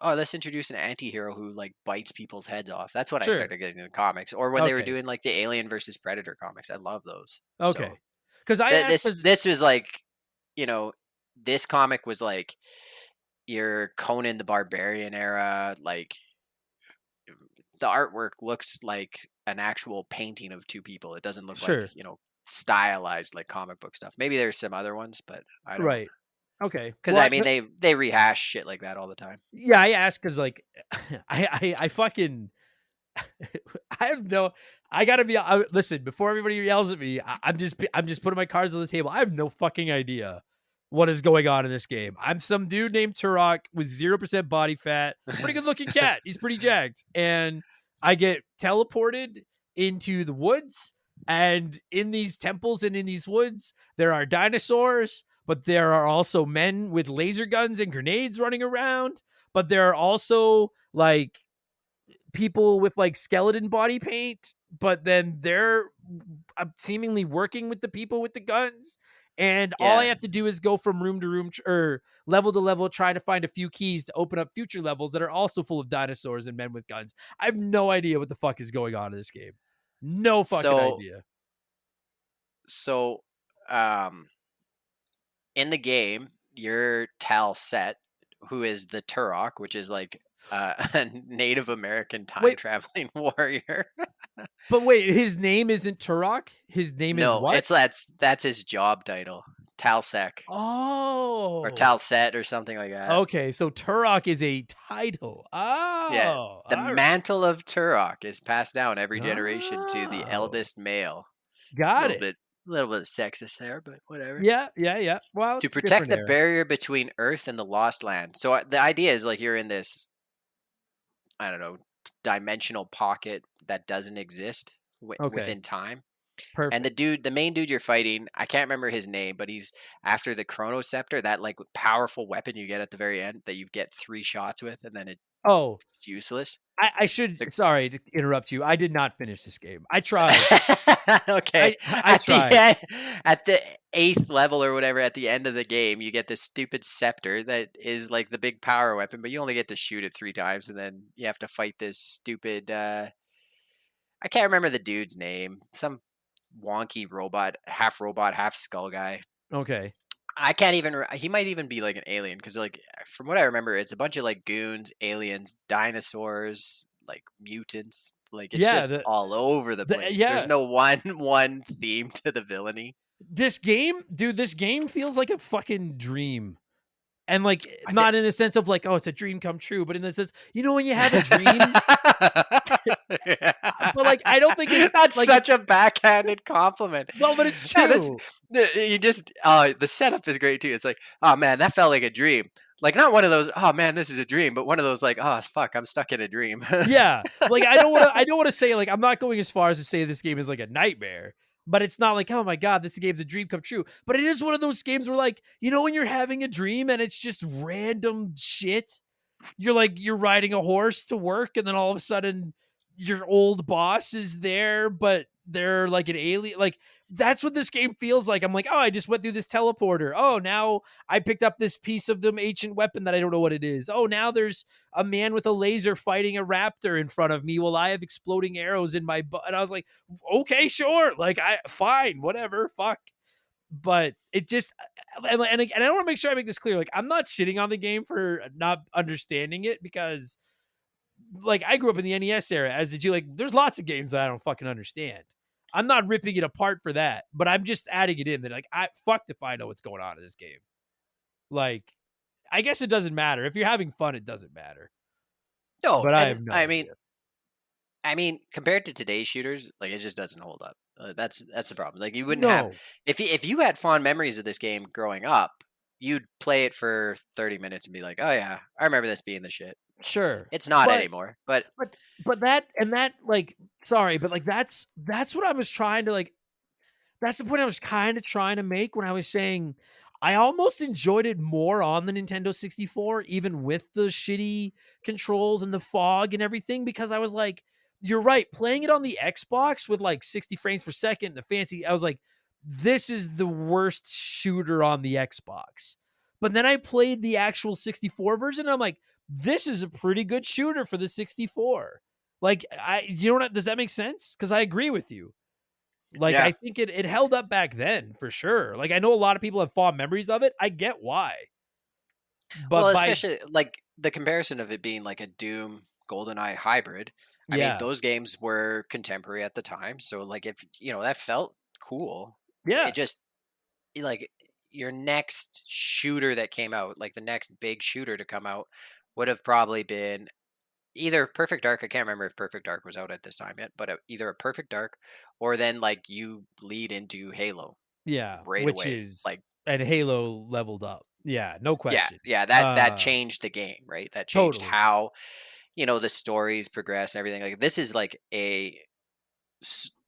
D: oh, let's introduce an anti-hero who like bites people's heads off. That's what I
A: sure.
D: started getting into comics. Or when they were
A: Okay.
D: doing like the Alien versus Predator comics. I love those. So
A: Okay. Because I asked because
D: this was like, you know, this comic was like your Conan the Barbarian era. Like the artwork looks like an actual painting of two people. It doesn't look like,
A: sure.
D: stylized like comic book stuff. Maybe there's some other ones, but I don't.
A: Right. Okay.
D: Because
A: Well,
D: I mean, they rehash shit like that all the time.
A: yeah, I asked because like I fucking I have no. I gotta be. Listen, before everybody yells at me, I'm just putting my cards on the table. I have no fucking idea what is going on in this game. I'm some dude named Turok with 0% body fat, pretty good looking cat. He's pretty jacked, and I get teleported into the woods. And in these temples and in these woods, there are dinosaurs, but there are also men with laser guns and grenades running around. But there are also like people with like skeleton body paint, but then they're seemingly working with the people with the guns. And all I
D: Yeah.
A: have to do is go from room to room or level to level, trying to find a few keys to open up future levels that are also full of dinosaurs and men with guns. I have no idea what the fuck is going on in this game. No fucking
D: So
A: idea.
D: so um in the game, you're Tal Set, who is the Turok, which is like a Native American time
A: Wait,
D: traveling warrior.
A: but wait, his name isn't Turok? His name is
D: No,
A: what?
D: that's his job title. Talsec or
A: Oh.
D: Talset or something like that.
A: Okay, so Turok is a title.
D: Yeah.
A: Oh,
D: The
A: all right.
D: mantle of Turok is passed down every generation to the
A: Oh,
D: eldest male. A
A: got it.
D: little bit sexist there, but whatever.
A: Yeah, yeah, yeah. Well,
D: To
A: it's a
D: protect
A: different
D: the
A: era.
D: barrier between Earth and the Lost Land. So the idea is like you're in this, I don't know, dimensional pocket that doesn't exist
A: Okay,
D: within time. And
A: perfect.
D: the main dude you're fighting, I can't remember his name, but he's after the Chrono Scepter, that like powerful weapon you get at the very end that you get 3 shots with, and then it's
A: Oh,
D: useless.
A: I should.
D: The-
A: Sorry to interrupt you. I did not finish this game. I tried.
D: okay,
A: I tried.
D: at the 8th level or whatever, at the end of the game, you get this stupid scepter that is like the big power weapon, but you only get to shoot it 3 times, and then you have to fight this stupid. I can't remember the dude's name. Some wonky robot, half skull guy.
A: Okay.
D: I can't even. He might even be like an alien because, like, from what I remember, it's a bunch of like goons, aliens, dinosaurs, like mutants. Like it's
A: Yeah.
D: just all over the place. There's
A: Yeah.
D: no one theme to the villainy.
A: This game, dude. This game feels like a fucking dream. And like
D: I think.
A: not in the sense of like, oh, it's a dream come true, but in the sense, when you have a dream, but like I don't think it's
D: That's
A: like
D: such a backhanded compliment.
A: well, but it's
D: Yeah, that's
A: true.
D: you just the setup is great too. It's like, oh man, that felt like a dream. Like, not one of those, "Oh, man, this is a dream," but one of those like, "Oh, fuck, I'm stuck in a dream."
A: Yeah, like, I don't wanna say, like, I'm not going as far as to say this game is like a nightmare, but it's not like, "Oh my god, this game's a dream come true." But it is one of those games where, like, you know when you're having a dream and it's just random shit? You're like, you're riding a horse to work, and then all of a sudden your old boss is there, but they're like an alien. Like, that's what this game feels like. I'm like, oh, I just went through this teleporter. Oh, now I picked up this piece of the ancient weapon that I don't know what it is. Oh, now there's a man with a laser fighting a raptor in front of me while I have exploding arrows in my butt. And I was like, okay, sure. Like, fine, whatever, fuck. But it just, and I want to make sure I make this clear. Like, I'm not shitting on the game for not understanding it, because like I grew up in the NES era, as did you. Like, there's lots of games that I don't fucking understand. I'm not ripping it apart for that, but I'm just adding it in that, like, I fucked if I know what's going on in this game. Like, I guess it doesn't matter. If you're having fun, it doesn't matter.
D: No,
A: But I
D: and
A: have no idea.
D: I mean, compared to today's shooters, like, it just doesn't hold up. That's the problem. Like, you wouldn't have,
A: No,
D: if you had fond memories of this game growing up, you'd play it for 30 minutes and be like, "Oh yeah, I remember this being the shit."
A: sure.
D: It's not
A: But
D: anymore. But
A: but that like, sorry, but like that's what I was trying to like. That's the point I was kind of trying to make when I was saying I almost enjoyed it more on the Nintendo 64, even with the shitty controls and the fog and everything, because I was like, you're right, playing it on the Xbox with like 60 frames per second, the fancy, I was like, this is the worst shooter on the Xbox. But then I played the actual 64 version, and I'm like, this is a pretty good shooter for the 64. Like, you know what, does that make sense? Because I agree with you. Like,
D: yeah,
A: I think it held up back then for sure. Like, I know a lot of people have fond memories of it. I get why.
D: well,
A: But by
D: especially like the comparison of it being like a Doom Goldeneye hybrid. I mean,
A: yeah.
D: those games were contemporary at the time, so like if that felt cool.
A: Yeah.
D: It just like your next shooter that came out, like the next big shooter to come out, would have probably been either Perfect Dark. I can't remember if Perfect Dark was out at this time yet, but either a Perfect Dark, or then like you lead into Halo
A: Yeah,
D: right
A: which
D: away.
A: is,
D: Like,
A: and Halo leveled up. Yeah, no
D: yeah,
A: question.
D: yeah, that changed the game, right? That changed
A: Totally.
D: how the stories progress and everything. Like, this is like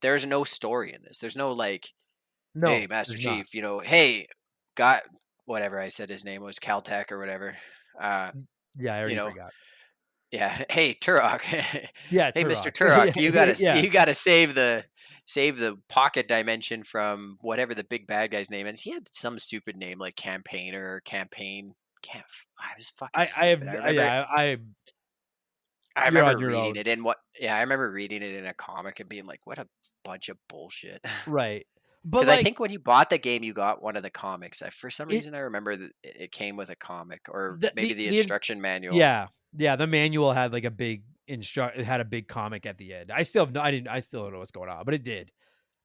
D: there's no story in this. There's no like, hey,
A: No,
D: Master
A: there's not.
D: Chief, hey, got whatever I said his name was, Caltech or whatever. Uh,
A: Yeah, I
D: you
A: already
D: know,
A: forgot.
D: yeah, hey Turok,
A: Yeah,
D: hey Mister
A: Turok.
D: Turok, you gotta
A: Yeah.
D: you gotta save the pocket dimension from whatever the big bad guy's name is. He had some stupid name like campaigner or campaign. Can't. I was fucking
A: I have,
D: stupid. I remember.
A: yeah,
D: I
A: you're
D: remember
A: on your
D: reading
A: own.
D: it in what. Yeah, I remember reading it in a comic and being like, "What a bunch of bullshit."
A: Right. But
D: Because I
A: like
D: think when you bought the game, you got one of the comics. For some
A: it
D: reason, I remember that it came with a comic or maybe
A: the
D: the
A: the
D: instruction manual.
A: yeah. Yeah, the manual had like a big it had a big comic at the end. I still have no I still don't know what's going on, but it did.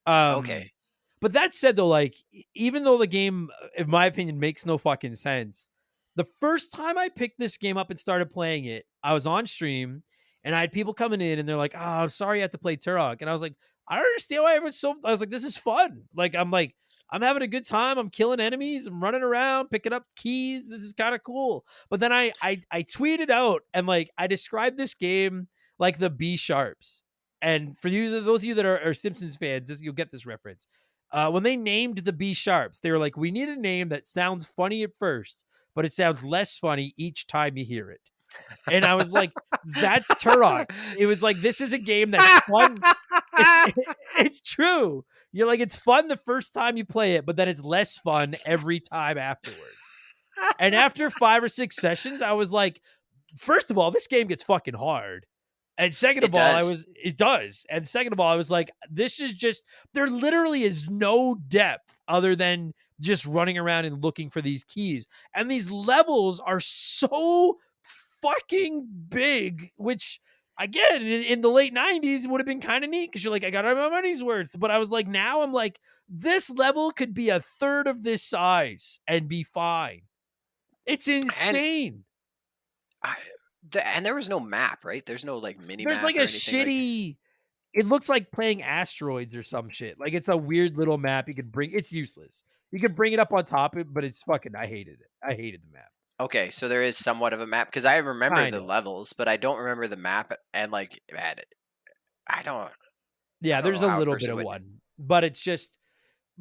D: Okay.
A: But that said, though, like, even though the game, in my opinion, makes no fucking sense, the first time I picked this game up and started playing it, I was on stream and I had people coming in and they're like, "Oh, I'm sorry you have to play Turok." And I was like, "I don't understand why everyone's so." I was like, "This is fun." Like, I'm having a good time. I'm killing enemies. I'm running around, picking up keys. This is kind of cool. But then I tweeted out and like I described this game like the B sharps. And for you, those of you that are Simpsons fans, you'll get this reference. When they named the B sharps, they were like, "We need a name that sounds funny at first, but it sounds less funny each time you hear it." And I was like, "That's Turok." It was like, this is a game that's fun. It's it's true. You're like, it's fun the first time you play it, but then it's less fun every time afterwards. And after 5 or 6 sessions, I was like, first of all, this game gets fucking hard. And second
D: It
A: of all,
D: does.
A: it does. And second of all, I was like, this is just, there literally is no depth other than just running around and looking for these keys. And these levels are so fucking big, which again, in the late 90s would have been kind of neat because you're like, I got my money's worth. But I was like, now I'm like, this level could be a third of this size and be fine. It's
D: And
A: insane.
D: I, and there was no map, right? There's no like mini
A: There's like
D: map
A: a
D: or anything like.
A: shitty, it looks like playing asteroids or some shit. Like, it's a weird little map you could bring. It's useless. You could bring it up on top of it, but it's fucking, I hated it. I hated the map.
D: Okay, so there is somewhat of a map because I remember
A: Kind
D: the
A: of.
D: levels, but I don't remember the map. And like, man, I don't, I
A: Yeah,
D: don't
A: there's
D: know
A: a
D: how a
A: little bit
D: person
A: of
D: would.
A: one, but it's just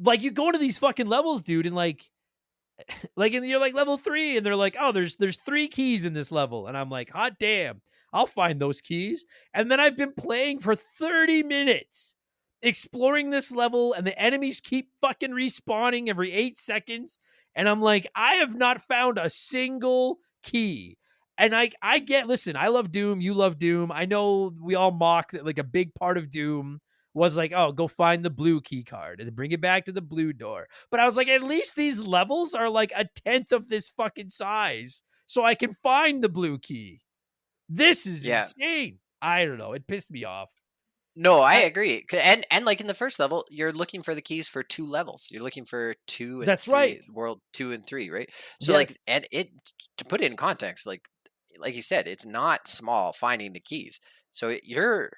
A: like you go into these fucking levels, dude, and and you're like level 3 and they're like, "Oh, there's 3 keys in this level." And I'm like, "Hot damn. I'll find those keys." And then I've been playing for 30 minutes exploring this level and the enemies keep fucking respawning every 8 seconds, and I'm like, "I have not found a single key." And I get, listen, I love Doom, you love Doom. I know we all mock that like a big part of Doom was like, "Oh, go find the blue key card and bring it back to the blue door." But I was like, at least these levels are like a tenth of this fucking size, so I can find the blue key. This is
D: Yeah,
A: insane. I don't know. It pissed me off.
D: no, I
A: I,
D: agree. And like in the first level, you're looking for the keys for 2 levels. You're looking for 2 and
A: that's
D: 3,
A: right.
D: world 2 and 3, right? So
A: Yes.
D: like, and it to put it in context, like you said, it's not small finding the keys. So you're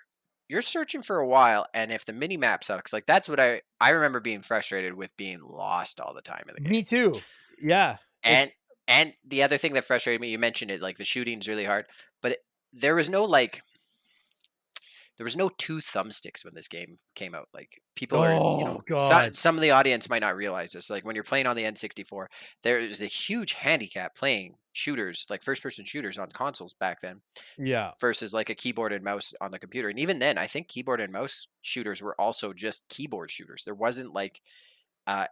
D: searching for a while, and if the mini map sucks, like that's what I remember being frustrated with being lost all the time in the game.
A: Me too. Yeah.
D: And and the other thing that frustrated me, you mentioned it, like the shooting's really hard, but there was no like there was no 2 thumbsticks when this game came out. Like people are,
A: Oh god.
D: some of the audience might not realize this. Like when you're playing on the N64, there is a huge handicap playing shooters, like first person shooters on consoles back then
A: Yeah.
D: versus like a keyboard and mouse on the computer. And even then, I think keyboard and mouse shooters were also just keyboard shooters. There wasn't like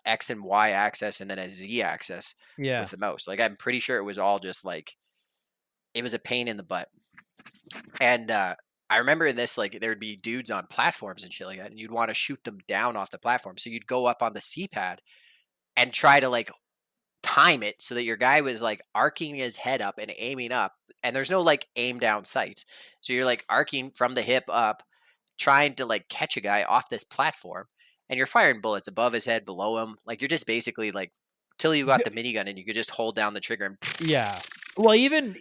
D: X and Y axis and then a Z axis
A: Yeah.
D: with the mouse. Like I'm pretty sure it was all just like it was a pain in the butt. And I remember in this, like there would be dudes on platforms and shit like that, and you'd want to shoot them down off the platform. So you'd go up on the C pad and try to like time it so that your guy was like arcing his head up and aiming up. And there's no like aim down sights. So you're like arcing from the hip up, trying to like catch a guy off this platform, and you're firing bullets above his head, below him. Like you're just basically like till you got the minigun and you could just hold down the trigger and
A: Yeah. Well, even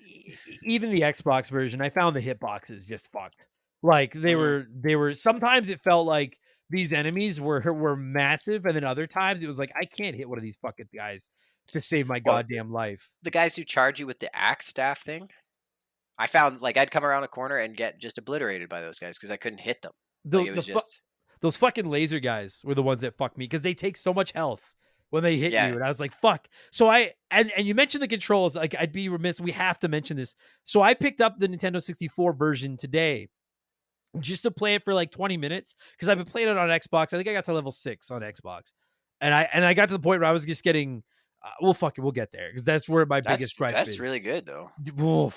A: the Xbox version, I found the hitboxes just fucked. Like
D: Mhm.
A: they were sometimes it felt like these enemies were massive, and then other times it was like I can't hit one of these fucking guys to save my
D: Well,
A: goddamn life.
D: the guys who charge you with the axe staff thing, I found like I'd come around a corner and get just obliterated by those guys because I couldn't hit them. Like
A: The
D: it
A: the
D: was
A: fu-
D: just
A: those fucking laser guys were the ones that fucked me because they take so much health when they hit you,
D: yeah.
A: and I was like, "Fuck." So and you mentioned the controls. Like I'd be remiss. We have to mention this. So I picked up the Nintendo 64 version today just to play it for like 20 minutes because I've been playing it on Xbox. I think I got to level 6 on Xbox. And I got to the point where I was just getting well, fuck it, we'll get there because that's where my biggest gripe
D: That's
A: is.
D: really good though.
A: Oh,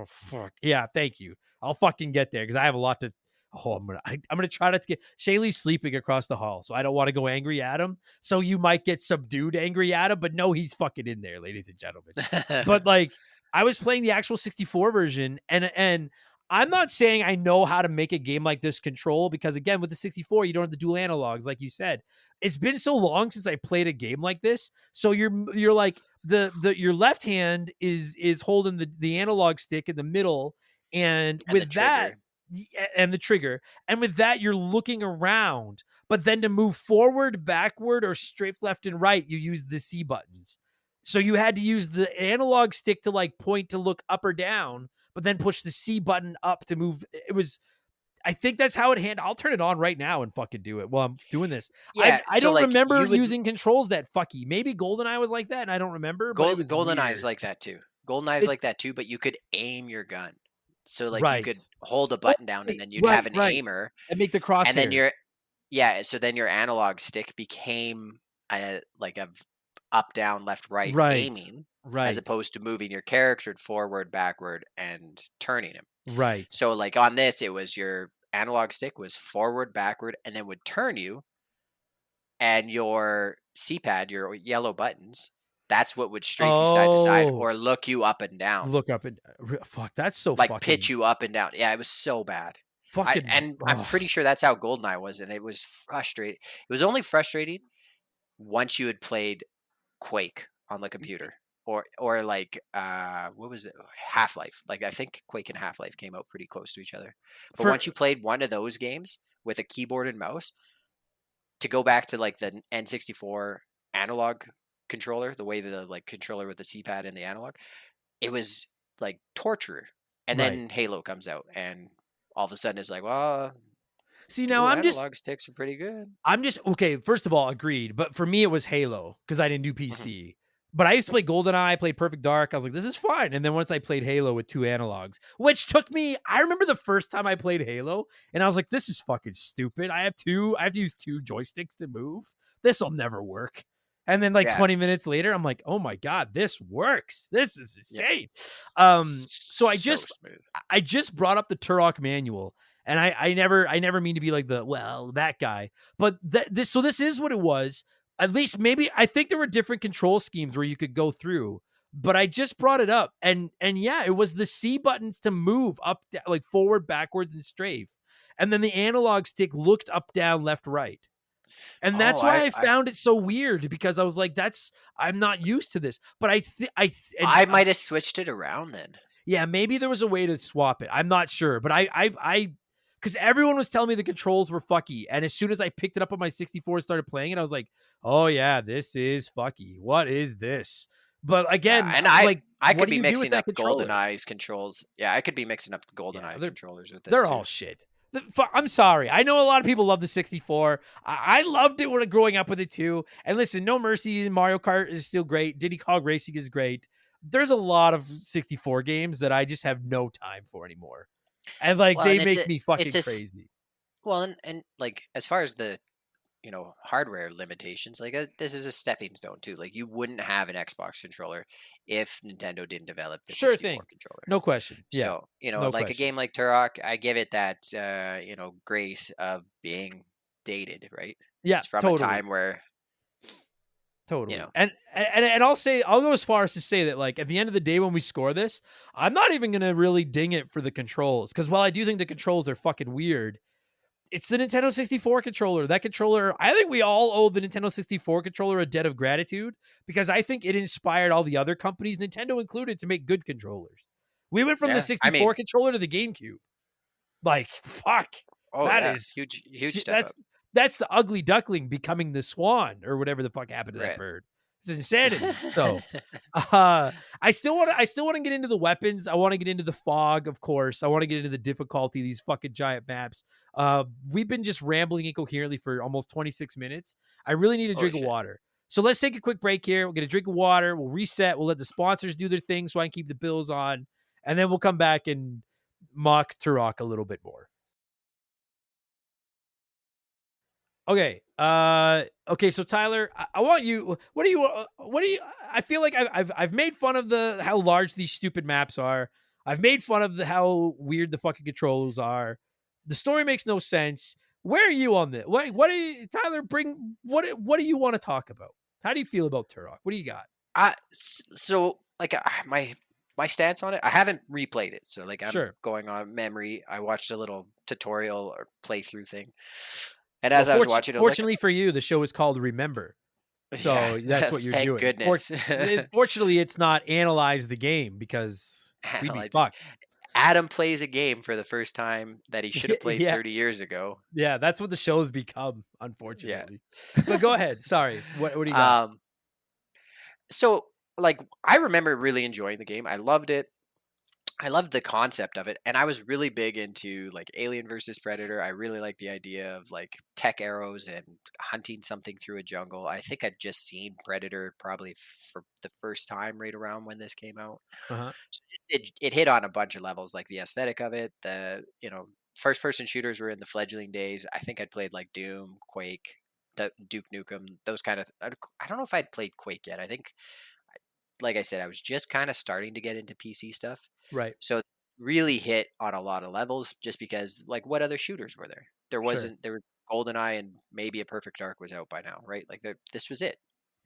A: fuck. Yeah, thank you. I'll fucking get there because I have a lot to. Oh, I'm gonna try not to get Shaylee's sleeping across the hall, so I don't want to go angry at him. So you might get subdued angry at him, but no, he's fucking in there, ladies and gentlemen. But like I was playing the actual 64 version, and I'm not saying I know how to make a game like this control because again, with the 64, you don't have the dual analogs, like you said. It's been so long since I played a game like this, so you're like the your left hand is holding the analog stick in the middle, and
D: And the
A: with that
D: trigger.
A: and the trigger, and with that you're looking around, but then to move forward, backward, or straight left and right, you use the C buttons. So you had to use the analog stick to like point to look up or down, but then push the C button up to move. It was, I think that's how it hand. I'll turn it on right now and fucking do it while I'm doing this.
D: Yeah,
A: I
D: so
A: don't
D: like
A: remember
D: you would
A: using controls that fucky. Maybe Goldeneye was like that, and I don't remember, but it was
D: Goldeneye is
A: weird.
D: like that too. Goldeneye is
A: It's
D: like that too, but you could aim your gun. So like you
A: right.
D: could hold a
A: Oh,
D: button down and
A: wait,
D: then you'd have
A: right,
D: an
A: right.
D: aimer
A: And make the
D: and then
A: crosshairs.
D: so then your analog stick became a like a up down left right
A: Right,
D: aiming as
A: right,
D: opposed to moving your character forward, backward and turning him.
A: right.
D: So like on this it was your analog stick was forward, backward and then would turn you, and your C-pad, your yellow buttons, that's what would strafe you side to side
A: Oh,
D: or look you up and down,
A: look up and fuck. That's so
D: like pitch
A: fucking
D: you up and down. Yeah, it was so bad.
A: fucking.
D: I'm
A: Oh,
D: pretty sure that's how Goldeneye was, and it was frustrating. It was only frustrating once you had played Quake on the computer, or like what was it, Half-Life. Like I think Quake and Half-Life came out pretty close to each other, but
A: for
D: once you played one of those games with a keyboard and mouse, to go back to like the N64 analog controller, the way the like controller with the C-pad and the analog, it was like torture. And
A: Right.
D: then Halo comes out, and all of a sudden it's like, well,
A: See, now
D: dual analog sticks are pretty good.
A: I'm just okay. First of all, agreed. But for me, it was Halo because I didn't do
D: Mhm.
A: PC. But I used to play Goldeneye, I played Perfect Dark. I was like, this is fine. And then once I played Halo with 2 analogs, which took me, I remember the first time I played Halo, and I was like, this is fucking stupid. I have to use 2 joysticks to move. This will never work. And then like
D: Yeah,
A: 20 minutes later, I'm like, oh my God, this works. This is
D: yeah,
A: insane. So
D: so smooth.
A: I just brought up the Turok manual, and I never mean to be like that guy, but this is what it was. At least maybe I think there were different control schemes where you could go through, but I just brought it up, and yeah, it was the C buttons to move up, like forward, backwards, and strafe, and then the analog stick looked up, down, left, right. And
D: Oh,
A: that's why I found it so weird, because I was like, I'm not used to this. But
D: I might have switched it around then.
A: yeah, maybe there was a way to swap it. I'm not sure, but because everyone was telling me the controls were fucky, and as soon as I picked it up on my 64 and started playing it, I was like, oh yeah, this is fucky. What is this? But
D: Yeah,
A: again,
D: and
A: like,
D: I
A: what
D: could
A: do
D: be
A: you do with
D: mixing
A: that
D: up
A: controller?
D: GoldenEye's controls. Yeah, I could be mixing up the
A: Yeah,
D: GoldenEye controllers with this
A: they're
D: too.
A: all shit. I'm sorry. I know a lot of people love the 64. I loved it when growing up with it too. And listen, No Mercy, Mario Kart is still great. Diddy Kong Racing is great. There's a lot of 64 games that I just have no time for anymore. And like,
D: Well,
A: they
D: and
A: make me
D: it's
A: fucking
D: a
A: crazy.
D: well, and like as far as the hardware limitations, like this is a stepping stone too. Like you wouldn't have an Xbox controller if Nintendo didn't develop the
A: Sure
D: 64
A: thing.
D: controller.
A: No question. Yeah.
D: So
A: No
D: like a
A: question.
D: game like Turok, I give it that grace of being dated, right?
A: Yeah,
D: It's from a
A: totally.
D: time where
A: Totally. And I'll go as far as to say that, like, at the end of the day, when we score this, I'm not even going to really ding it for the controls. Because while I do think the controls are fucking weird, it's the Nintendo 64 controller. That controller, I think we all owe the Nintendo 64 controller a debt of gratitude, because I think it inspired all the other companies, Nintendo included, to make good controllers. We went from the
D: yeah, I
A: 64
D: mean,
A: controller to the GameCube. Like, fuck.
D: oh
A: That
D: yeah,
A: is
D: huge step up.
A: that's the ugly duckling becoming the swan, or whatever the fuck happened to that
D: Right.
A: bird. It's insanity. So I still want to get into the weapons. I want to get into the fog, of course. I want to get into the difficulty of these fucking giant maps. We've been just rambling incoherently for almost 26 minutes. I really need a
D: Holy
A: drink of
D: shit.
A: water. So let's take a quick break here. We'll get a drink of water. We'll reset. We'll let the sponsors do their thing so I can keep the bills on. And then we'll come back and mock Turok a little bit more. Okay. Okay. So Tyler, I want you. What do you? I feel like I've made fun of how large these stupid maps are. I've made fun of how weird the fucking controls are. The story makes no sense. Where are you on this? What do you, Tyler? What do you want to talk about? How do you feel about Turok? What do you got?
D: So like my stance on it, I haven't replayed it, so like I'm
A: Sure.
D: going on memory. I watched a little tutorial or playthrough thing, and
A: Well,
D: as I was watching, I was like,
A: fortunately for you, the show is called Remember. So
D: yeah,
A: that's what you're
D: thank
A: doing.
D: goodness.
A: Fortunately, it's not analyze the game, because we'd be
D: Analyze it.
A: fucked.
D: Adam plays a game for the first time that he should have played
A: Yeah.
D: 30 years ago.
A: Yeah, that's what the show's become,
D: Yeah.
A: unfortunately. But go ahead. Sorry. What do you got?
D: So like I remember really enjoying the game. I loved it. I loved the concept of it, and I was really big into like Alien versus Predator. I really liked the idea of like tech arrows and hunting something through a jungle. I think I'd just seen Predator probably for the first time right around when this came out.
A: Uh-huh.
D: So it hit on a bunch of levels, like the aesthetic of it. The first person shooters were in the fledgling days. I think I'd played like Doom, Quake, Duke Nukem, those kind of. I don't know if I'd played Quake yet. I think, like I said, I was just kind of starting to get into PC stuff.
A: Right.
D: So it really hit on a lot of levels, just because like what other shooters were there?
A: Sure.
D: There was Goldeneye and maybe a Perfect Dark was out by now, right? Like this was it.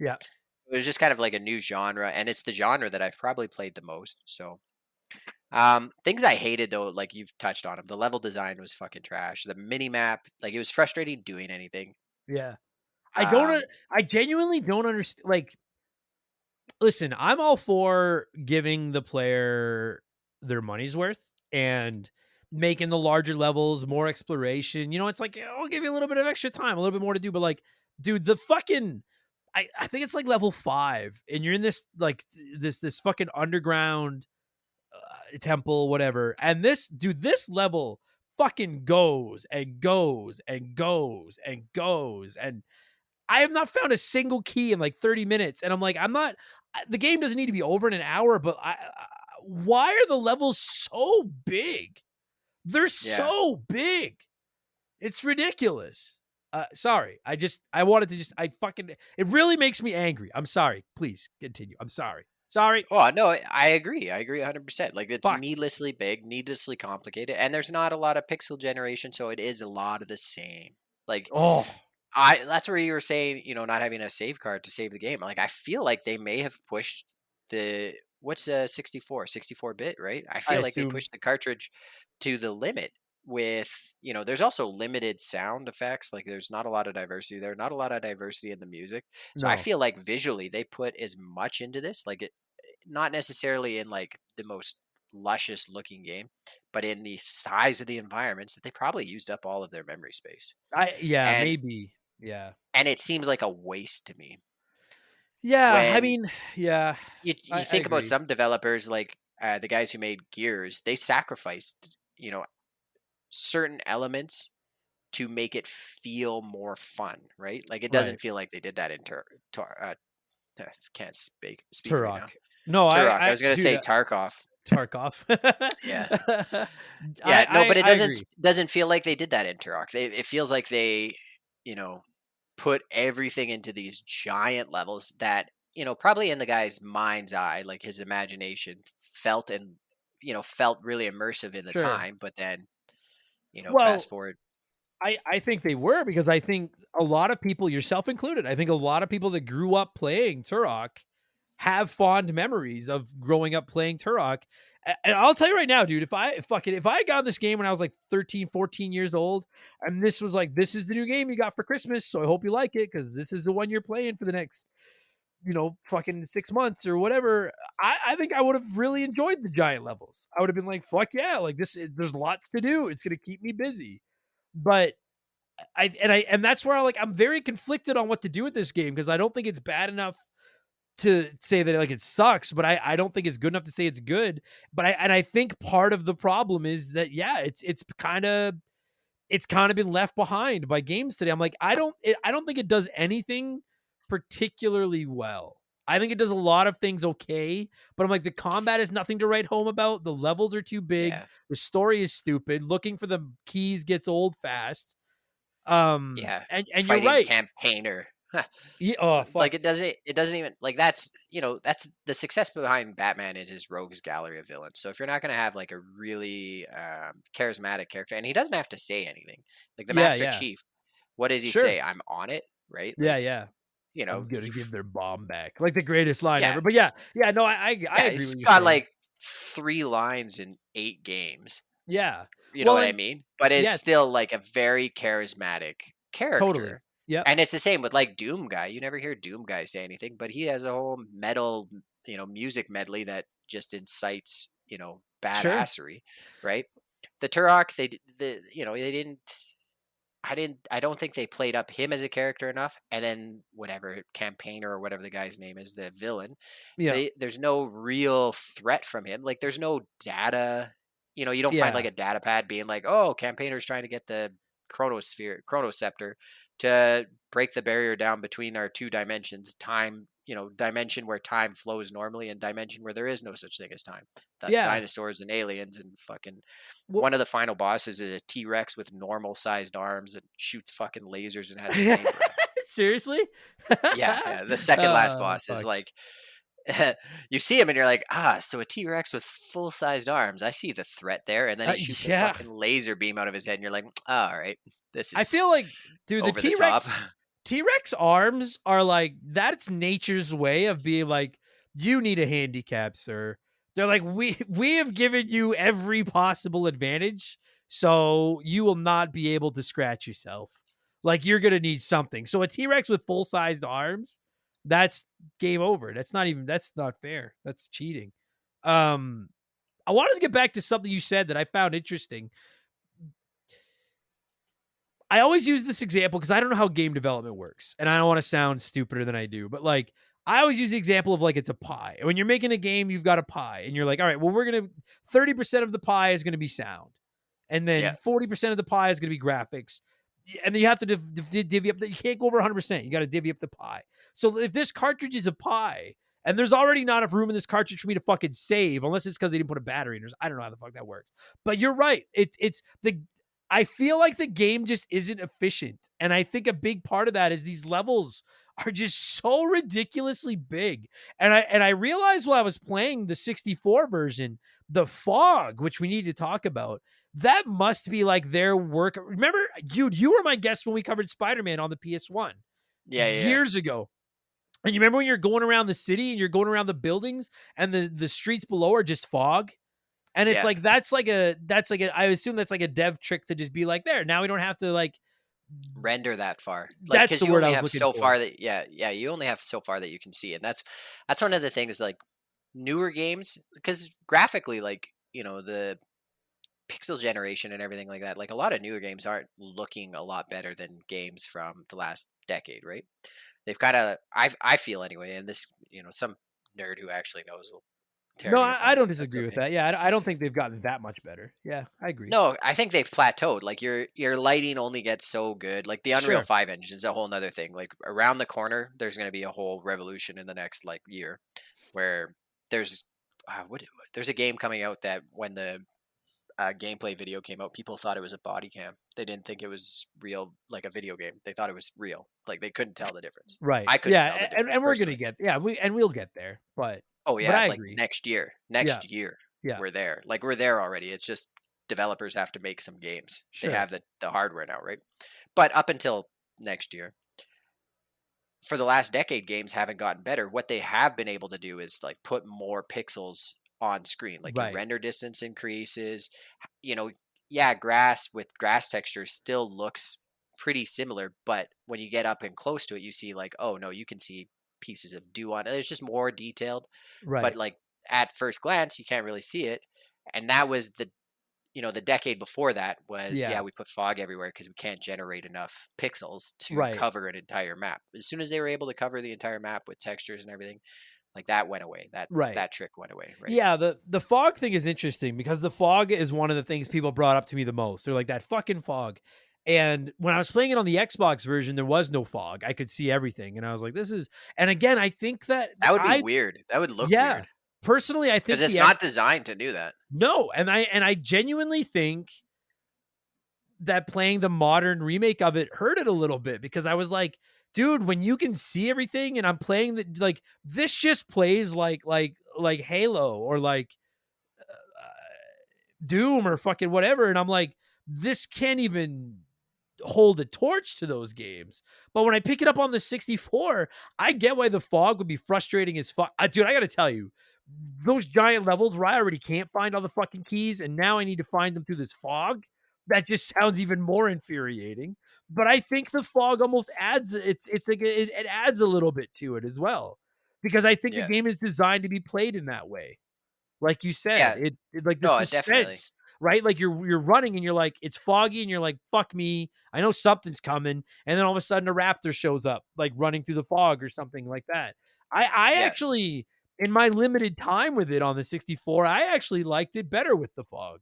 A: Yeah.
D: It was just kind of like a new genre, and it's the genre that I've probably played the most. So things I hated though, like you've touched on them. The level design was fucking trash. The mini map, like it was frustrating doing anything.
A: Yeah.
D: Um,
A: I genuinely don't understand. Like, listen, I'm all for giving the player their money's worth and making the larger levels more exploration. It's like, I'll give you a little bit of extra time, a little bit more to do. But like, dude, the fucking I think it's like level 5, and you're in this like this fucking underground temple, whatever. And this level fucking goes and goes and goes and goes. And I have not found a single key in like 30 minutes. And I'm like, the game doesn't need to be over in an hour, but why are the levels so big? They're
D: Yeah.
A: so big. It's ridiculous. Sorry. I wanted to it really makes me angry. I'm sorry. Please continue. I'm sorry. Sorry.
D: Oh, no, I agree. I agree 100%. Like, it's
A: Fuck.
D: needlessly big, needlessly complicated, and there's not a lot of pixel generation, so it is a lot of the same. Like,
A: Oh,
D: that's where you were saying, not having a save card to save the game. Like, I feel like they may have pushed what's 64 bit, right? I
A: I
D: feel like they
A: assume.
D: pushed the cartridge to the limit with, there's also limited sound effects. Like, there's not a lot of diversity there, not a lot of diversity in the music. So I
A: No.
D: feel like visually they put as much into this, like, not necessarily in like the most luscious looking game, but in the size of the environments, that they probably used up all of their memory space.
A: Yeah,
D: And
A: maybe. Yeah.
D: and it seems like a waste to me
A: Yeah, I
D: when
A: mean, yeah,
D: you
A: I
D: think about
A: agree.
D: some developers, like the guys who made Gears. They sacrificed certain elements to make it feel more fun, right? Like, it doesn't
A: Right.
D: feel like they did that in can't speak right now.
A: Turok. No,
D: Turok. I
A: I
D: was gonna
A: dude,
D: say Tarkov.
A: Tarkov.
D: Yeah.
A: I
D: Yeah, no, but it
A: I
D: doesn't
A: agree.
D: doesn't feel like they did that in Turok. It feels like they, you know, put everything into these giant levels that, probably in the guy's mind's eye, like his imagination felt really immersive in the
A: Sure.
D: time, but then,
A: Well,
D: fast forward.
A: I think they were because I think a lot of people, yourself included, I think a lot of people that grew up playing Turok have fond memories of growing up playing Turok. And I'll tell you right now, dude, if I got this game when I was like 13, 14 years old, and this was like, this is the new game you got for Christmas, so I hope you like it because this is the one you're playing for the next, fucking 6 months or whatever. I think I would have really enjoyed the giant levels. I would have been like, fuck yeah, like there's lots to do. It's gonna keep me busy. But and that's where I'm very conflicted on what to do with this game because I don't think it's bad enough to say that like it sucks, but I don't think it's good enough to say it's good. But I think part of the problem is that yeah, it's kind of been left behind by games today. I'm like, I don't think it does anything particularly well. I think it does a lot of things okay, but I'm like, the combat is nothing to write home about. The levels are too big.
D: Yeah.
A: The story is stupid. Looking for the keys gets old fast.
D: Yeah.
A: And you're
D: Fighting
A: right.
D: campaigner.
A: Yeah, oh
D: Like,
A: fuck.
D: it doesn't even, like, that's the success behind Batman is his rogues gallery of villains. So if you're not going to have like a really charismatic character, and he doesn't have to say anything, like the
A: Yeah,
D: Master
A: yeah.
D: Chief, what does he
A: Sure.
D: say? I'm on it, right?
A: Yeah,
D: Like,
A: yeah. I'm gonna
D: he
A: give their bomb back. Like the greatest line
D: yeah.
A: ever. But yeah, yeah, no, I
D: Yeah,
A: agree
D: he's
A: with you
D: got
A: saying.
D: like 3 lines in 8 games.
A: Yeah.
D: You know
A: Well,
D: what I
A: and
D: mean? But is
A: yeah,
D: still like a very charismatic
A: totally.
D: character.
A: Yep.
D: And it's the same with like Doom Guy. You never hear Doom Guy say anything, but he has a whole metal, music medley that just incites,
A: Sure.
D: badassery, right? The Turok, they didn't I don't think they played up him as a character enough. And then whatever campaigner or whatever the guy's name is, the villain,
A: Yeah.
D: there's no real threat from him. Like, there's no data. You don't find like
A: Yeah.
D: a data pad being like, oh, campaigner's trying to get the chronoscepter to break the barrier down between our two dimensions, time, dimension where time flows normally and dimension where there is no such thing as time. Thus
A: Yeah.
D: dinosaurs and aliens and fucking
A: Well,
D: one of the final bosses is a T-Rex with normal sized arms and shoots fucking lasers and has flame breath.
A: seriously?
D: Yeah, yeah. The second last boss is
A: Fuck.
D: like you see him and you're like, so a T-Rex with full sized arms. I see the threat there. And then he shoots a
A: Yeah.
D: fucking laser beam out of his head and you're like, all right, this
A: I
D: is
A: feel like, dude, the
D: over the top.
A: T-Rex arms are like that's nature's way of being like, you need a handicap, sir. They're like, we have given you every possible advantage, so you will not be able to scratch yourself. Like you're gonna need something. So a T-Rex with full-sized arms, that's game over. That's not fair. That's cheating. Um, I wanted to get back to something you said that I found interesting. I always use this example because I don't know how game development works, and I don't want to sound stupider than I do, but like I always use the example of like it's a pie. When you're making a game, you've got a pie, and you're like, all right, well, we're gonna 30% of the pie is gonna be sound, and
D: Yeah.
A: then 40% of the pie is gonna be graphics, and then you have to divvy up. You can't go over 100%. You got to divvy up the pie. So if this cartridge is a pie, and there's already not enough room in this cartridge for me to fucking save, unless it's because they didn't put a battery in it. I don't know how the fuck that works. But you're right. It's the I feel like the game just isn't efficient. And I think a big part of that is these levels are just so ridiculously big. And I realized while I was playing the 64 version, the fog, which we need to talk about, that must be like their work. Remember, dude, you were my guest when we covered Spider-Man on the PS1
D: Yeah, yeah, yeah.
A: years ago. And you remember when you're going around the city and you're going around the buildings and the streets below are just fog? And it's
D: Yeah.
A: like I assume that's like a dev trick to just be like, there, now we don't have to like
D: Render that far. Like,
A: that's
D: because
A: the
D: you
A: word I
D: only
A: was
D: have
A: looking
D: so
A: for.
D: far that you only have so far that you can see. And that's one of the things, like newer games, because graphically, like, the pixel generation and everything like that, like a lot of newer games aren't looking a lot better than games from the last decade, right? They've kind of, I feel anyway, and this, some nerd who actually knows will tear
A: No,
D: me
A: I
D: apart,
A: don't
D: but that's
A: disagree with
D: okay.
A: that. Yeah, I don't think they've gotten that much better. Yeah, I agree.
D: No, I think they've plateaued. Like your lighting only gets so good. Like the Unreal
A: Sure.
D: 5 engine is a whole nother thing. Like around the corner, there's going to be a whole revolution in the next like year, where there's there's a game coming out that when the gameplay video came out, people thought it was a body cam. They didn't think it was real, like a video game. They thought it was real. Like they couldn't tell the difference.
A: Right.
D: I couldn't tell the
A: Yeah,
D: difference
A: and we're gonna
D: personally.
A: get we'll get there.
D: Oh
A: But
D: yeah,
A: I
D: like
A: agree.
D: next year.
A: Yeah,
D: Next year
A: yeah,
D: we're there. Like we're there already. It's just developers have to make some games. They
A: sure.
D: have the hardware now, right? But up until next year, for the last decade, games haven't gotten better. What they have been able to do is like put more pixels on screen. Like your
A: Right.
D: render distance increases. You know, yeah, grass with grass texture still looks pretty similar, but when you get up and close to it, you see like, oh no, you can see pieces of dew on it. It's just more detailed, but
A: Right.
D: like at first glance, you can't really see it. And that was the decade before that was,
A: Yeah.
D: yeah, we put fog everywhere because we can't generate enough pixels to
A: Right.
D: cover an entire map. As soon as they were able to cover the entire map with textures and everything, like that went away. That
A: Right.
D: that trick went away, right?
A: Yeah, the fog thing is interesting because the fog is one of the things people brought up to me the most. They're like that fucking fog. And when I was playing it on the Xbox version, there was no fog. I could see everything. And I was like, this is and again, I think that
D: That would be
A: I
D: weird. That would look
A: yeah.
D: weird
A: Personally, I
D: because
A: think
D: it's
A: the
D: not designed to do that.
A: no, and I genuinely think that playing the modern remake of it hurt it a little bit because I was like, dude, when you can see everything and I'm playing the like this just plays like Halo or like Doom or fucking whatever and I'm like this can't even hold a torch to those games. But when I pick it up on the 64, I get why the fog would be frustrating as fuck. Dude, I got to tell you, those giant levels where I already can't find all the fucking keys and now I need to find them through this fog, that just sounds even more infuriating. But I think the fog almost adds it's like it adds a little bit to it as well. Because I think the
D: Yeah.
A: game is designed to be played in that way. Like you said,
D: Yeah.
A: it like the
D: No, definitely.
A: suspense, right? Like you're running and you're like, it's foggy and you're like, fuck me. I know something's coming. And then all of a sudden a raptor shows up, like running through the fog or something like that. I
D: Yeah.
A: actually, in my limited time with it on the 64, I actually liked it better with the fog.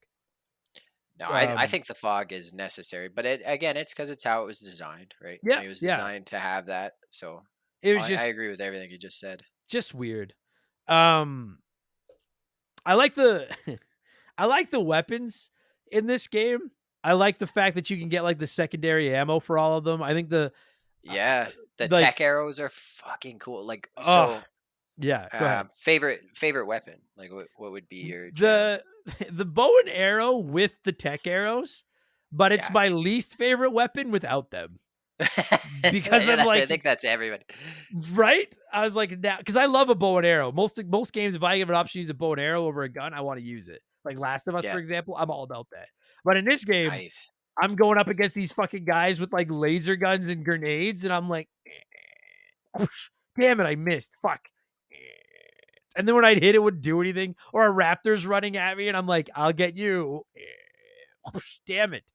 D: No, I think the fog is necessary, but it's because it's how it was designed, right?
A: Yeah,
D: It was
A: yeah.
D: designed to have that. So
A: It was
D: I
A: just
D: agree with everything you just said.
A: weird. Um I like the I like the weapons in this game. I like the fact that you can get like the secondary ammo for all of them. I think uh,
D: Yeah, the
A: like
D: tech arrows are fucking cool. Like,
A: oh
D: so,
A: yeah, go ahead.
D: favorite weapon? Like, what would be your jam?
A: The the bow and arrow with the tech arrows, but it's
D: Yeah,
A: my least favorite weapon without them because
D: yeah.
A: I'm
D: I
A: like
D: think that's everybody.
A: right. I was like now because I love a bow and arrow. Most games, if I give an option to use a bow and arrow over a gun, I want to use it. Like Last of Us, for
D: Yeah,
A: example, I'm all about that. But in this game,
D: nice.
A: I'm going up against these fucking guys with like laser guns and grenades, and I'm like, damn it, I missed. Fuck. And then when I'd hit, it wouldn't do anything. Or a raptor's running at me, and I'm like, I'll get you. Damn it.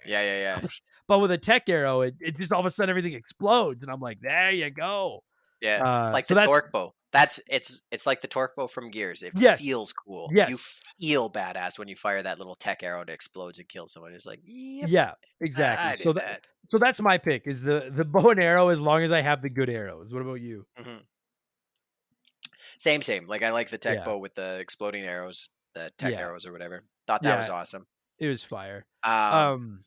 D: Yeah, yeah, yeah.
A: But with a tech arrow, it just all of a sudden everything explodes, and I'm like, there you go.
D: Yeah, like
A: So
D: the
A: that's
D: torque bow. It's like the torque bow from Gears. It
A: yes,
D: feels cool. You
A: yes,
D: feel badass when you fire that little tech arrow and it explodes and kills someone. It's like, yep,
A: yeah, exactly.
D: I did that.
A: So that's my pick is the bow and arrow as long as I have the good arrows. What about you?
D: Hmm. Same. Like I like the tech
A: Yeah,
D: bow with the exploding arrows, the tech
A: yeah,
D: arrows or whatever. Thought that was
A: yeah.
D: awesome.
A: It was fire.
D: Um,
A: Um,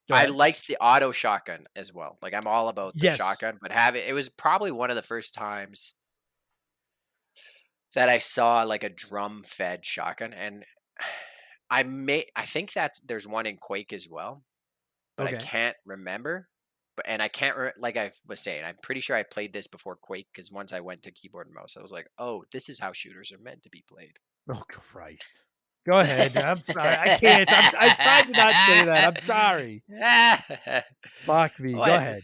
A: Go
D: I
A: ahead.
D: liked the auto shotgun as well. Like I'm all about the
A: Yes.
D: shotgun, but it was probably one of the first times that I saw like a drum fed shotgun, and I think there's one in Quake as well, but I
A: Okay.
D: can't remember. But and I can't like I was saying, I'm pretty sure I played this before Quake because once I went to keyboard and mouse, I was like, oh, this is how shooters are meant to be played.
A: Oh Christ. Go ahead. I'm sorry. I can't. I tried to not say that. I'm sorry. Fuck me. Go
D: What?
A: ahead.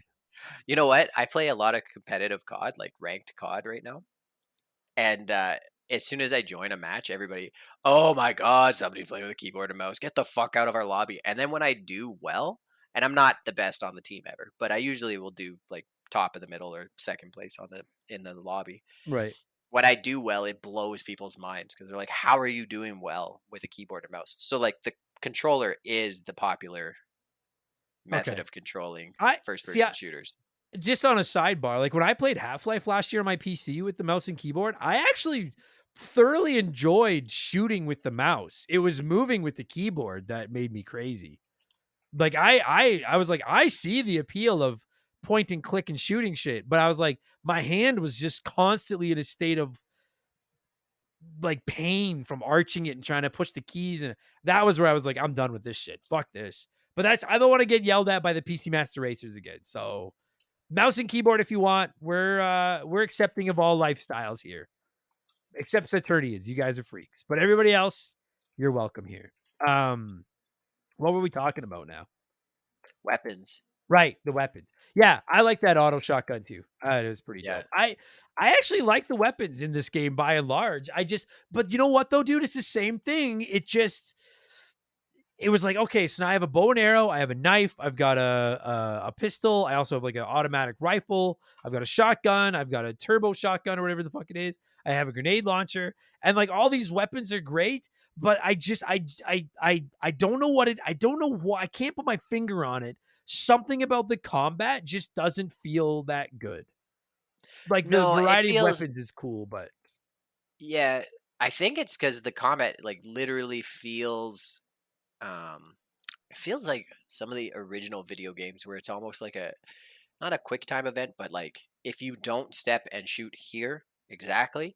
D: You know what? I play a lot of competitive COD, like ranked COD right now. And as soon as I join a match, everybody, oh my God, somebody playing with a keyboard and mouse. Get the fuck out of our lobby. And then when I do well, and I'm not the best on the team ever, but I usually will do like top of the middle or second place in the lobby.
A: Right.
D: When I do well, it blows people's minds because they're like, how are you doing well with a keyboard and mouse? So like the controller is the popular method
A: Okay.
D: of controlling
A: I
D: first
A: see.
D: person shooters.
A: Just on a sidebar, like when I played Half-Life last year on my PC with the mouse and keyboard, I actually thoroughly enjoyed shooting with the mouse. It was moving with the keyboard that made me crazy. Like I was like, I see the appeal of point and click and shooting shit, but I was like, my hand was just constantly in a state of like pain from arching it and trying to push the keys, and that was where I was like, I'm done with this shit. Fuck this. But I don't want to get yelled at by the PC Master Racers again. So mouse and keyboard if you want. We're accepting of all lifestyles here, except Saturnians. You guys are freaks, but everybody else, you're welcome here. What were we talking about now?
D: Weapons.
A: Right, the weapons. Yeah, I like that auto shotgun too. It was pretty
D: Yeah.
A: dope. I actually like the weapons in this game by and large. But you know what though, dude? It's the same thing. It was like, okay, so now I have a bow and arrow, I have a knife, I've got a pistol, I also have like an automatic rifle, I've got a shotgun, I've got a turbo shotgun or whatever the fuck it is. I have a grenade launcher, and like all these weapons are great, but I don't know I don't know why I can't put my finger on it. Something about the combat just doesn't feel that good. Like the
D: No, it
A: variety of
D: feels
A: weapons is cool, but
D: yeah. I think it's because the combat like literally feels it feels like some of the original video games where it's almost like a not a quick time event, but like if you don't step and shoot here exactly,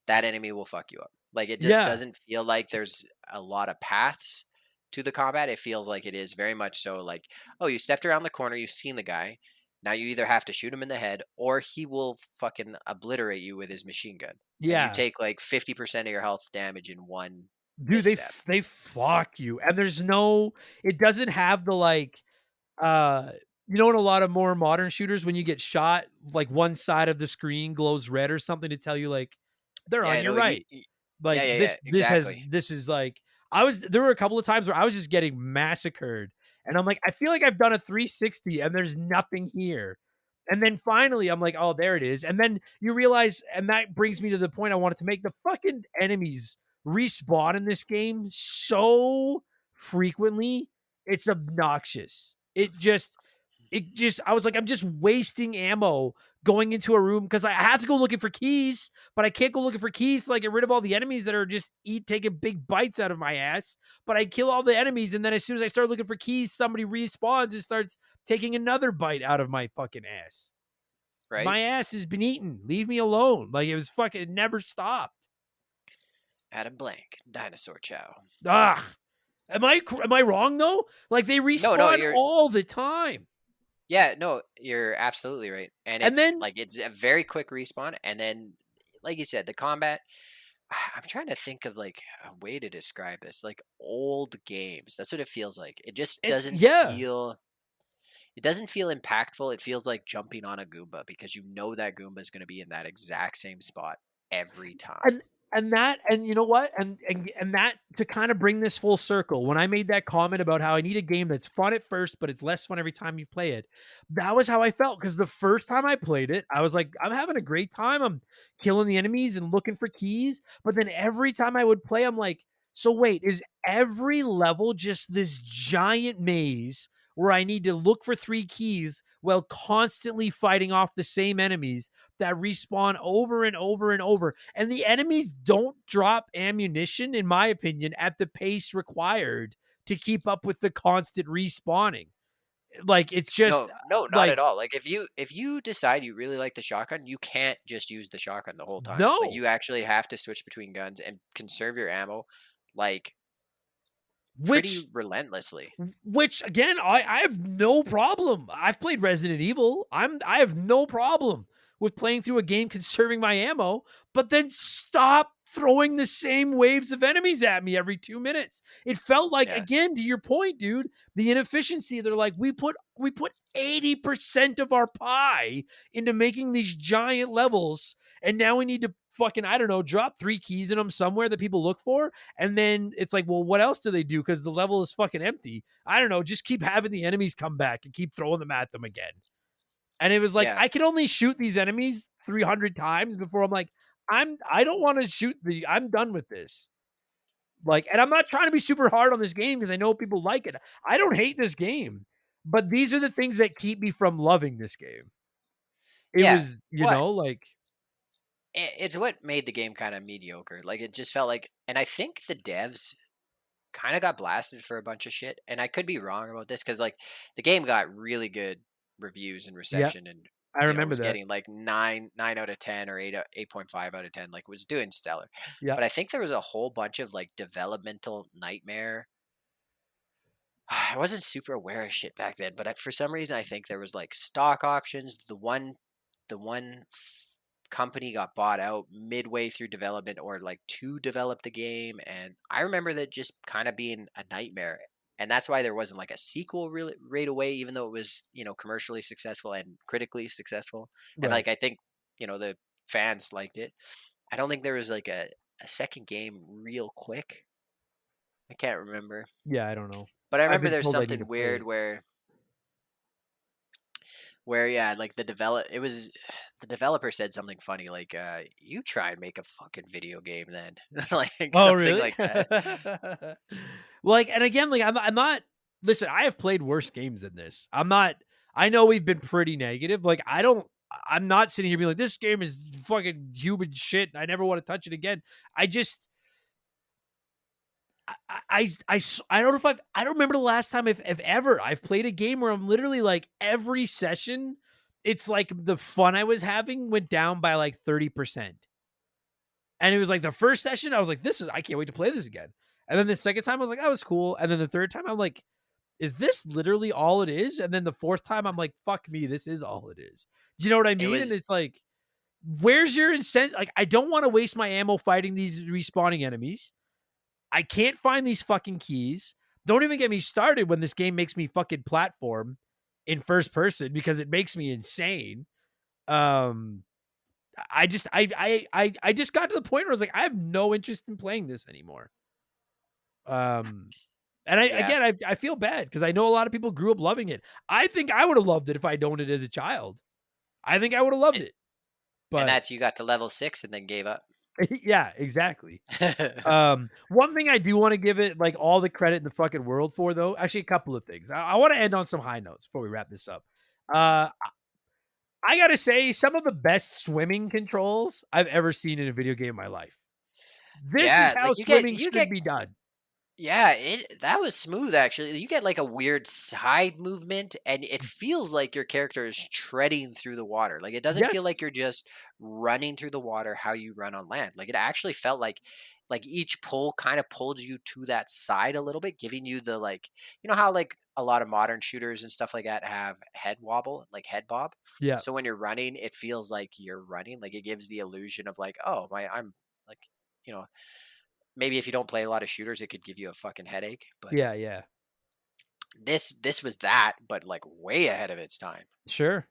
D: that enemy will fuck you up. Like it just
A: yeah,
D: doesn't feel like there's a lot of paths to the combat. It feels like it is very much so like, oh, you stepped around the corner, you've seen the guy. Now you either have to shoot him in the head or he will fucking obliterate you with his machine gun. And you
A: yeah.
D: take like 50% of your health damage in one
A: Dude,
D: misstep.
A: they fuck you. And it doesn't have the like uh in a lot of more modern shooters when you get shot, like one side of the screen glows red or something to tell you like they're
D: Yeah,
A: on your
D: no,
A: right.
D: yeah,
A: Like
D: yeah, yeah, exactly.
A: this is like there were a couple of times where I was just getting massacred and I'm like, I feel like I've done a 360 and there's nothing here. And then finally I'm like, oh, there it is. And then you realize, and that brings me to the point I wanted to make, the fucking enemies respawn in this game so frequently. It's obnoxious. I was like, I'm just wasting ammo going into a room because I have to go looking for keys, but I can't go looking for keys to like get rid of all the enemies that are just taking big bites out of my ass. But I kill all the enemies, and then as soon as I start looking for keys, somebody respawns and starts taking another bite out of my fucking ass.
D: Right?
A: My ass has been eaten. Leave me alone. Like it never stopped.
D: Adam Blank, Dinosaur Chow.
A: Ah, am I wrong though? Like they
D: No,
A: respawn all the time.
D: yeah, no, you're absolutely right. And
A: And
D: it's
A: then
D: like it's a very quick respawn, and then, like you said, the combat. I'm trying to think of like a way to describe this. Like old games, that's what it feels like. It just doesn't
A: yeah.
D: feel. It doesn't feel impactful. It feels like jumping on a Goomba because you know that Goomba is going to be in that exact same spot every
A: And
D: time.
A: And you know what? And that to kind of bring this full circle, when I made that comment about how I need a game that's fun at first, but it's less fun every time you play it, that was how I felt. Because the first time I played it, I was like, I'm having a great time. I'm killing the enemies and looking for keys. But then every time I would play, I'm like, so wait, is every level just this giant maze where I need to look for three keys while constantly fighting off the same enemies that respawn over and over and over? And the enemies don't drop ammunition, in my opinion, at the pace required to keep up with the constant respawning. Like, it's just
D: No, no, not at
A: like,
D: all. Like if you decide you really like the shotgun, you can't just use the shotgun the whole time. Like
A: no.
D: you actually have to switch between guns and conserve your ammo like pretty
A: Which
D: relentlessly.
A: Which again, I have no problem. I've played Resident Evil. I have no problem with playing through a game conserving my ammo, but then stop throwing the same waves of enemies at me every 2 minutes. It felt like,
D: Yeah.
A: again, to your point, dude, the inefficiency. They're like, we put 80% of our pie into making these giant levels, and now we need to fucking, I don't know, drop three keys in them somewhere that people look for. And then it's like, well, what else do they do? Because the level is fucking empty. I don't know. Just keep having the enemies come back and keep throwing them at them again. And it was like,
D: Yeah.
A: I can only shoot these enemies 300 times before I'm like, I don't want to shoot I'm done with this. Like, and I'm not trying to be super hard on this game because I know people like it. I don't hate this game, but these are the things that keep me from loving this game. It
D: Yeah.
A: was,
D: But
A: like,
D: it's what made the game kind of mediocre. Like it just felt like, and I think the devs kind of got blasted for a bunch of shit. And I could be wrong about this because like the game got really good reviews and
A: yeah,
D: reception, and
A: I remember
D: was
A: that.
D: getting like nine out of 10 or 8.5 out of 10. Like was doing stellar.
A: Yeah,
D: But I think there was a whole bunch of like developmental nightmare. I wasn't super aware of shit back then, but for some reason I think there was like stock options. The one company got bought out midway through development or like to develop the game, and I remember that just kind of being a nightmare. And that's why there wasn't like a sequel really right away, even though it was, commercially successful and critically successful. And
A: right.
D: like I think, the fans liked it. I don't think there was like a second game real quick. I can't remember.
A: Yeah, I don't know.
D: But I
A: I've
D: remember
A: been
D: there's
A: told I need to
D: something
A: play
D: weird
A: it.
D: where yeah, like the developer said something funny like you try and make a fucking video game then. Like
A: Oh,
D: something
A: really?
D: like that.
A: Like, and again, like, I'm not listen, I have played worse games than this. I know we've been pretty negative. Like, I'm not sitting here being like, this game is fucking human shit. I never want to touch it again. I just, I don't know if I don't remember the last time if ever I've played a game where I'm literally like every session, it's like the fun I was having went down by like 30%. And it was like the first session, I was like, I can't wait to play this again. And then the second time, I was like, that was cool. And then the third time, I'm like, is this literally all it is? And then the fourth time, I'm like, fuck me, this is all it is. Do you know what I
D: It
A: mean? And
D: was
A: it's like, where's your incentive? Like, I don't want to waste my ammo fighting these respawning enemies. I can't find these fucking keys. Don't even get me started when this game makes me fucking platform in first person because it makes me insane. Um, I just got to the point where I was like, I have no interest in playing this anymore. Um, and
D: yeah.
A: I feel bad because I know a lot of people grew up loving it. I think I would have loved it if I'd owned it as a child. I think I would have loved
D: And,
A: it.
D: and
A: But
D: that's you got to level 6 and then gave up.
A: yeah, exactly. One thing I do want to give it like all the credit in the fucking world for, though, actually a couple of things. I want to end on some high notes before we wrap this up. Uh, I gotta say, some of the best swimming controls I've ever seen in a video game in my life. This is
D: Yeah,
A: how
D: like
A: swimming should be done.
D: yeah, that was smooth actually. You get like a weird side movement and it feels like your character is treading through the water. Like it doesn't feel
A: Yes.
D: like you're just running through the water how you run on land. Like it actually felt like each pull kind of pulled you to that side a little bit, giving you the like how like a lot of modern shooters and stuff like that have head wobble, like head bob.
A: Yeah.
D: So when you're running, it feels like you're running. Like it gives the illusion of like, oh my I'm like, you know, maybe if you don't play a lot of shooters, it could give you a fucking headache. But
A: Yeah. Yeah.
D: this was that, but like way ahead of its time.
A: Sure.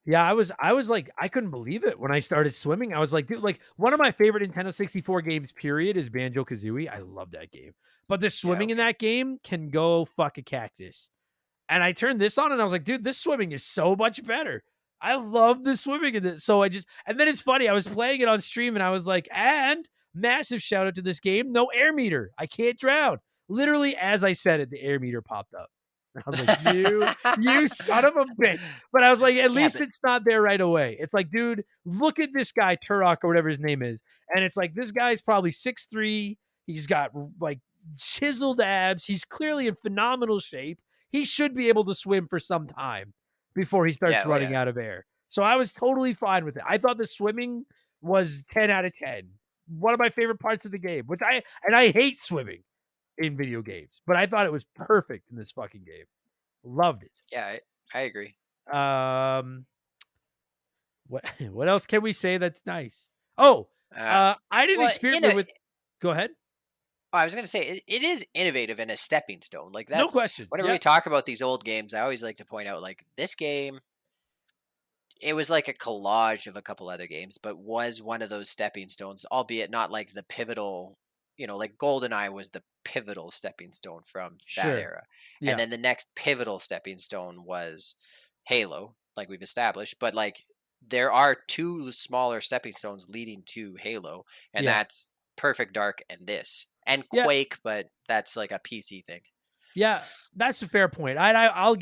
A: Yeah, I was like, I couldn't believe it when I started swimming. I was like, dude, like one of my favorite Nintendo 64 games, period, is Banjo Kazooie. I love that game. But the
D: Yeah,
A: swimming in
D: okay.
A: that game can go fuck a cactus. And I turned this on and I was like, dude, this swimming is so much better. I love the swimming in this. So I just, and then it's funny. I was playing it on stream and I was like, and massive shout out to this game. No air meter. I can't drown. Literally, as I said it, the air meter popped up. I was like, you son of a bitch. But I was like, at
D: Yeah,
A: least
D: but
A: it's not there right away. It's like, dude, look at this guy, Turok or whatever his name is. And it's like, this guy's probably 6'3". He's got like chiseled abs. He's clearly in phenomenal shape. He should be able to swim for some time before he starts
D: yeah, oh
A: running
D: yeah.
A: out of air. So I was totally fine with it. I thought the swimming was 10 out of 10. One of my favorite parts of the game, I hate swimming in video games, but I thought it was perfect in this fucking game. Loved
D: Yeah, I agree.
A: it. What what else can we say that's nice? Oh,
D: Uh,
A: I didn't
D: well,
A: experiment with. Go ahead.
D: I was gonna say it is innovative and a stepping stone. Like
A: No
D: that's
A: question.
D: whenever we
A: Yep.
D: talk about these old games, I always like to point out like this game. It was like a collage of a couple other games, but was one of those stepping stones, albeit not like the pivotal. Like Goldeneye was the pivotal stepping stone from that
A: Sure.
D: era, and
A: Yeah.
D: then the next pivotal stepping stone was Halo, like we've established. But like there are two smaller stepping stones leading to Halo, and
A: Yeah.
D: that's Perfect Dark and this and
A: Yeah.
D: Quake, but that's like a PC thing.
A: Yeah, that's a fair point. I'll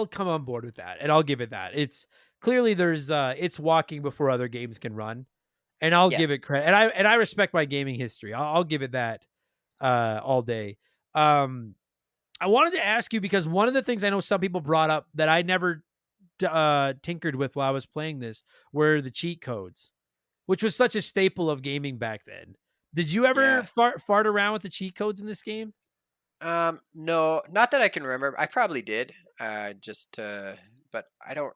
A: come on board with that, and I'll give it that. It's clearly it's walking before other games can run, and I'll
D: Yeah.
A: give it credit. And I respect my gaming history. I'll give it that all day. I wanted to ask you because one of the things I know some people brought up that I never tinkered with while I was playing this were the cheat codes, which was such a staple of gaming back then. Did you ever
D: Yeah.
A: fart around with the cheat codes in this game?
D: No, not that I can remember. I probably did. But I don't.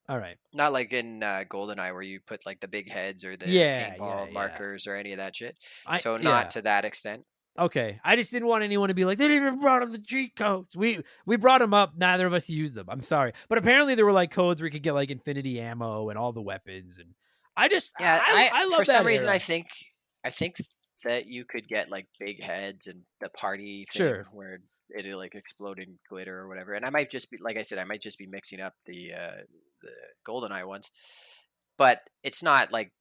A: All right.
D: Not like in Goldeneye where you put like the big heads or the
A: Yeah, yeah,
D: paintball
A: yeah.
D: markers or any of that shit.
A: I
D: So not
A: yeah.
D: to that extent.
A: Okay. I just didn't want anyone to be like, they didn't even brought up the cheat codes. We brought them up. Neither of us used them. I'm sorry. But apparently there were like codes where you could get like infinity ammo and all the weapons. And
D: Yeah,
A: I
D: for
A: love
D: some
A: that
D: reason
A: era.
D: I think that you could get like big heads and the party thing
A: Sure.
D: where it'll like explode in glitter or whatever. And I might just be like I said, I might just be mixing up the Goldeneye ones. But it's not like,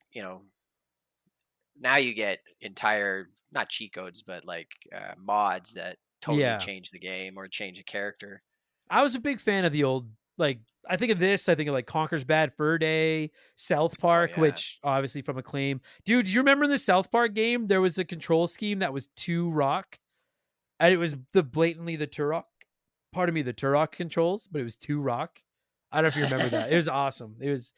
D: now you get entire not cheat codes, but like mods that totally
A: Yeah.
D: change the game or change a character.
A: I was a big fan of the old, like, I think of this, I think of like Conker's Bad Fur Day, South
D: Oh
A: Park,
D: yeah.
A: which obviously from Acclaim. Dude, do you remember in the South Park game? There was a control scheme that was 2 rock, and it was blatantly the Turok. Pardon me, the Turok controls, but it was 2 rock. I don't know if you remember that. It was awesome. It was,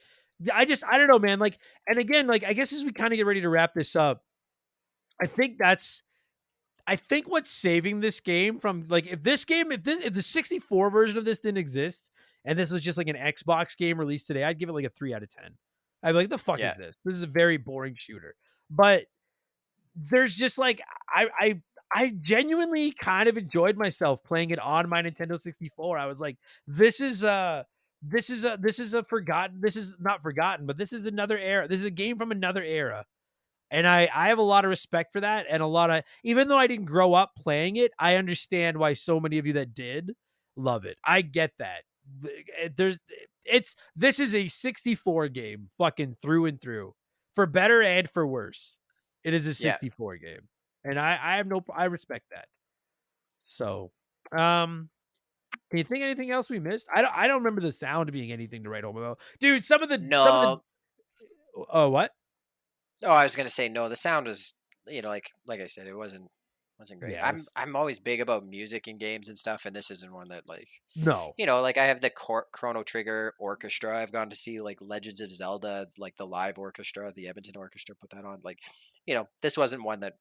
A: I don't know, man. Like, and again, like, I guess as we kind of get ready to wrap this up, I think that's I think what's saving this game from like if the 64 version of this didn't exist and this was just like an Xbox game released today, I'd give it like a 3 out of 10. I'd be like, the fuck
D: Yeah.
A: is this? This is a very boring shooter. But there's just like I genuinely kind of enjoyed myself playing it on my Nintendo 64. I was like, this is a forgotten, this is not forgotten, but this is another era. This is a game from another era, and I have a lot of respect for that, and a lot of, even though I didn't grow up playing it, I understand why so many of you that did love it. I get that. This is a 64 game fucking through and through, for better and for worse. It is a
D: Yeah.
A: 64 game. And I respect that. So, can you think anything else we missed? I don't remember the sound being anything to write home about. Dude, some of the
D: No.
A: oh, what?
D: Oh, I was gonna say no. The sound was, like I said, it wasn't great.
A: Yeah, it was
D: I'm always big about music in games and stuff, and this isn't one that like,
A: no.
D: like I have the Chrono Trigger Orchestra. I've gone to see like Legends of Zelda, like the live orchestra, the Edmonton Orchestra put that on. Like, this wasn't one that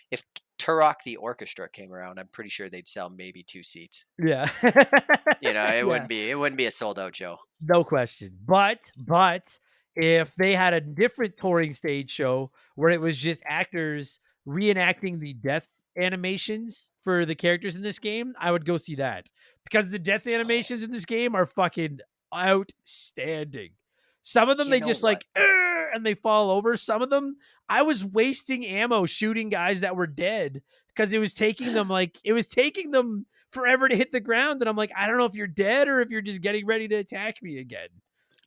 D: if Turok the Orchestra came around, I'm pretty sure they'd sell maybe 2 seats.
A: Yeah.
D: It
A: Yeah,
D: wouldn't be a sold out show.
A: no question. But if they had a different touring stage show where it was just actors reenacting the death animations for the characters in this game, I would go see that. Because the death animations in this game are fucking outstanding. Some of them,
D: You
A: they
D: know
A: just
D: what?
A: like, "Arr!" and they fall over. Some of them, I was wasting ammo shooting guys that were dead because it was taking them forever to hit the ground. And I'm like, I don't know if you're dead or if you're just getting ready to attack me again.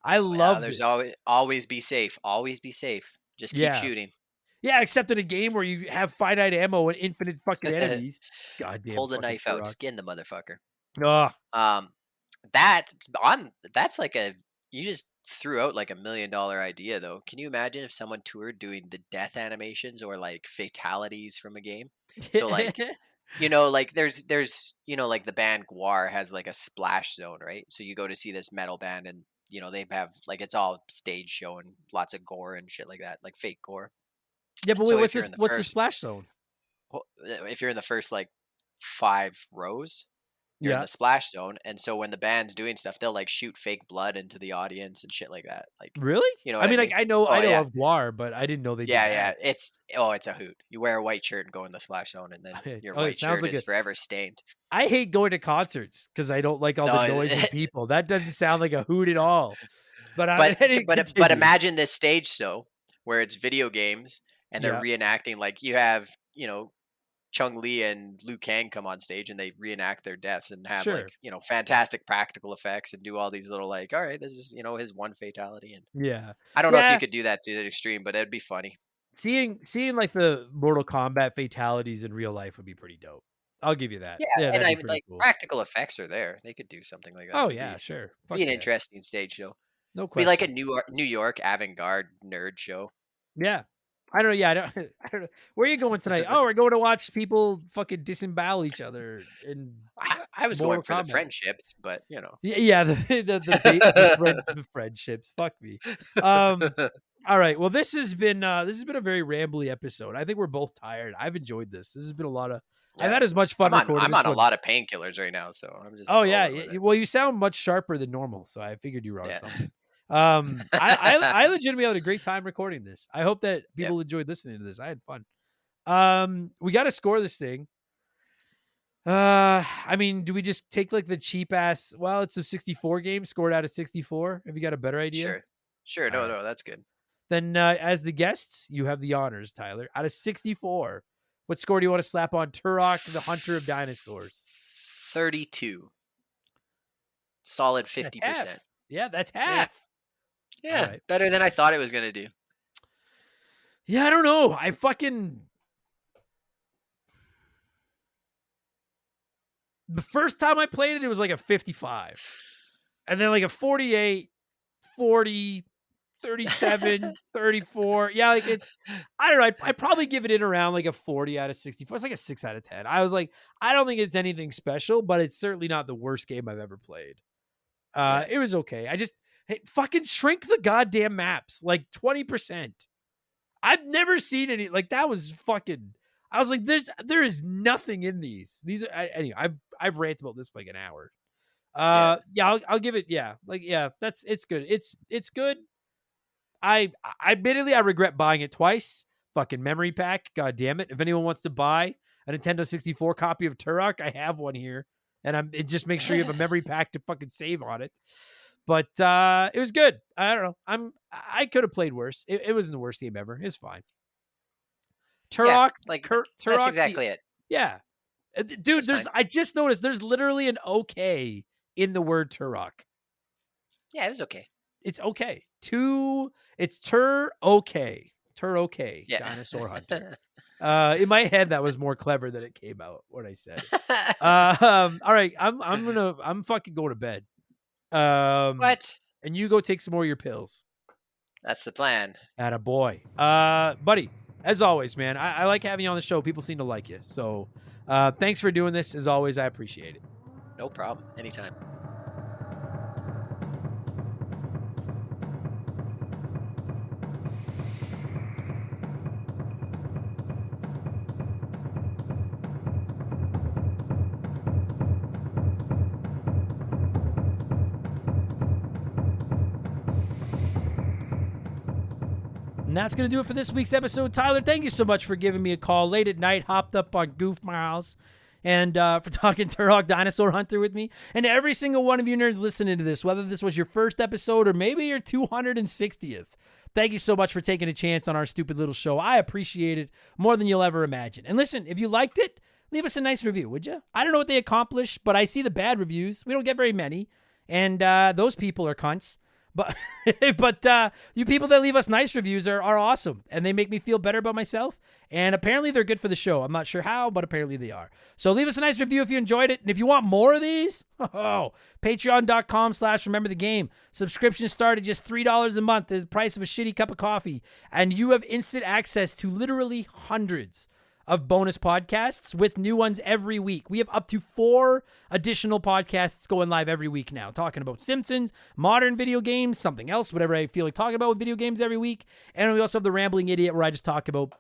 A: I
D: Well,
A: loved
D: there's
A: it.
D: always be safe. Always be safe. Just keep
A: Yeah.
D: shooting.
A: Yeah, except in a game where you have finite ammo and infinite fucking enemies. Goddamn
D: Pull the
A: fucking
D: knife out,
A: Turok.
D: skin the motherfucker.
A: Ugh.
D: Um, that that's like a you just threw out like $1 million idea though. Can you imagine if someone toured doing the death animations or like fatalities from a game? So like like there's like the band Guar has like a splash zone, right? So you go to see this metal band and they have like it's all stage show and lots of gore and shit like that, like fake gore.
A: Yeah, but
D: And
A: wait,
D: so if you're in the
A: what's the
D: first
A: splash zone?
D: if you're in the first like 5 rows, you're in
A: Yeah.
D: the splash zone. And so when the band's doing stuff, they'll like shoot fake blood into the audience and shit like that. Like,
A: Really?
D: you know
A: I
D: what I
A: mean, like
D: mean?
A: I
D: Oh
A: know
D: yeah.
A: of Guar, but I didn't know they did
D: Yeah,
A: that.
D: yeah. It's a hoot. You wear a white shirt and go in the splash zone and then your
A: Oh, it
D: white
A: sounds
D: shirt
A: like
D: is forever stained.
A: I hate going to concerts because I don't like all the
D: No,
A: noise and people. That doesn't sound like a hoot at all. But I
D: but
A: anyway,
D: but
A: continue.
D: imagine this stage show where it's video games and they're
A: Yeah,
D: reenacting like you have, Chung Li and Liu Kang come on stage and they reenact their deaths and have like,
A: sure.
D: fantastic practical effects and do all these little like, all right, this is, his one fatality. And
A: Yeah.
D: I don't know if you
A: Yeah.
D: could do that to the extreme, but it'd be funny.
A: Seeing like the Mortal Kombat fatalities in real life would be pretty dope. I'll give you that.
D: Yeah.
A: Yeah,
D: And
A: that'd
D: I
A: be
D: mean,
A: pretty
D: like
A: cool.
D: practical effects are there. They could do something like that.
A: Oh
D: It'd
A: yeah, sure.
D: be
A: Fuck
D: an
A: yeah.
D: interesting stage show.
A: No
D: Be like a
A: question.
D: New York avant-garde nerd show.
A: Yeah. I don't know. Yeah, I don't. I don't know. Where are you going tonight? Oh, we're going to watch people fucking disembowel each other in
D: I was going
A: Mortal
D: for the
A: Kombat.
D: friendships, but
A: Yeah, yeah, the friendships. Fuck me. All right. Well, this has been a very rambly episode. I think we're both tired. I've enjoyed this. This has been a lot of. I've
D: yeah.
A: had as much fun recording
D: I'm
A: this
D: on a
A: one.
D: lot of painkillers right now, so I'm just
A: Oh yeah.
D: rolling with it.
A: Well, you sound much sharper than normal, so I figured you were on
D: Yeah.
A: something. I legitimately had a great time recording this. I hope that
D: Yeah.
A: people enjoyed listening to this. I had fun. We got to score this thing. I mean, do we just take like the cheap ass? Well, it's a 64 game scored out of 64. Have you got a better idea?
D: Sure.
A: All right.
D: No, that's good.
A: Then, as the guests, you have the honors, Tyler. Out of 64, what score do you want to slap on Turok, the Hunter of Dinosaurs?
D: 32. Solid
A: That's
D: 50%.
A: half. Yeah, that's half.
D: Yeah,
A: right.
D: better than I thought it was going to do.
A: Yeah, I don't know. The first time I played it, it was like a 55. And then like a 48, 40, 37, 34. Yeah, like I don't know. I'd probably give it in around like a 40 out of 64. It's like a 6 out of 10. I was like, I don't think it's anything special, but it's certainly not the worst game I've ever played. It was okay. Fucking shrink the goddamn maps like 20%. I've never seen any like that was fucking. I was like, there is nothing in these. These are anyway. I've ranted about this for like an hour. Yeah, I'll give it. Yeah, like yeah, it's good. It's good. Admittedly I regret buying it twice. Fucking memory pack. God damn it. If anyone wants to buy a Nintendo 64 copy of Turok, I have one here, and just make sure you have a memory pack to fucking save on it. But it was good. I don't know. I could have played worse. It wasn't the worst game ever. It's fine. Turok,
D: that's exactly it.
A: Yeah, dude. I just noticed there's literally an okay in the word Turok.
D: Yeah, it was okay.
A: It's okay. It's okay.
D: Yeah.
A: Dinosaur Hunter. In my head, that was more clever than it came out when I said it. All right, I'm fucking going to bed.
D: What?
A: And you go take some more of your pills.
D: That's the plan.
A: Atta boy. Buddy, as always, man, I like having you on the show. People seem to like you. So thanks for doing this. As always, I appreciate it.
D: No problem. Anytime.
A: And that's going to do it for this week's episode. Tyler, thank you so much for giving me a call late at night, hopped up on Goof Miles. and for talking Turok Dinosaur Hunter with me. And to every single one of you nerds listening to this, whether this was your first episode or maybe your 260th, thank you so much for taking a chance on our stupid little show. I appreciate it more than you'll ever imagine. And listen, if you liked it, leave us a nice review, would you? I don't know what they accomplished, but I see the bad reviews. We don't get very many, and those people are cunts. But you people that leave us nice reviews are awesome, and they make me feel better about myself, and apparently they're good for the show. I'm not sure how, but apparently they are. So leave us a nice review if you enjoyed it, and if you want more of these, patreon.com/rememberthegame. Subscriptions start at just $3 a month, the price of a shitty cup of coffee, and you have instant access to literally hundreds of bonus podcasts with new ones every week. We have up to 4 additional podcasts going live every week now, talking about Simpsons, modern video games, something else, whatever I feel like talking about with video games every week. And we also have the Rambling Idiot, where I just talk about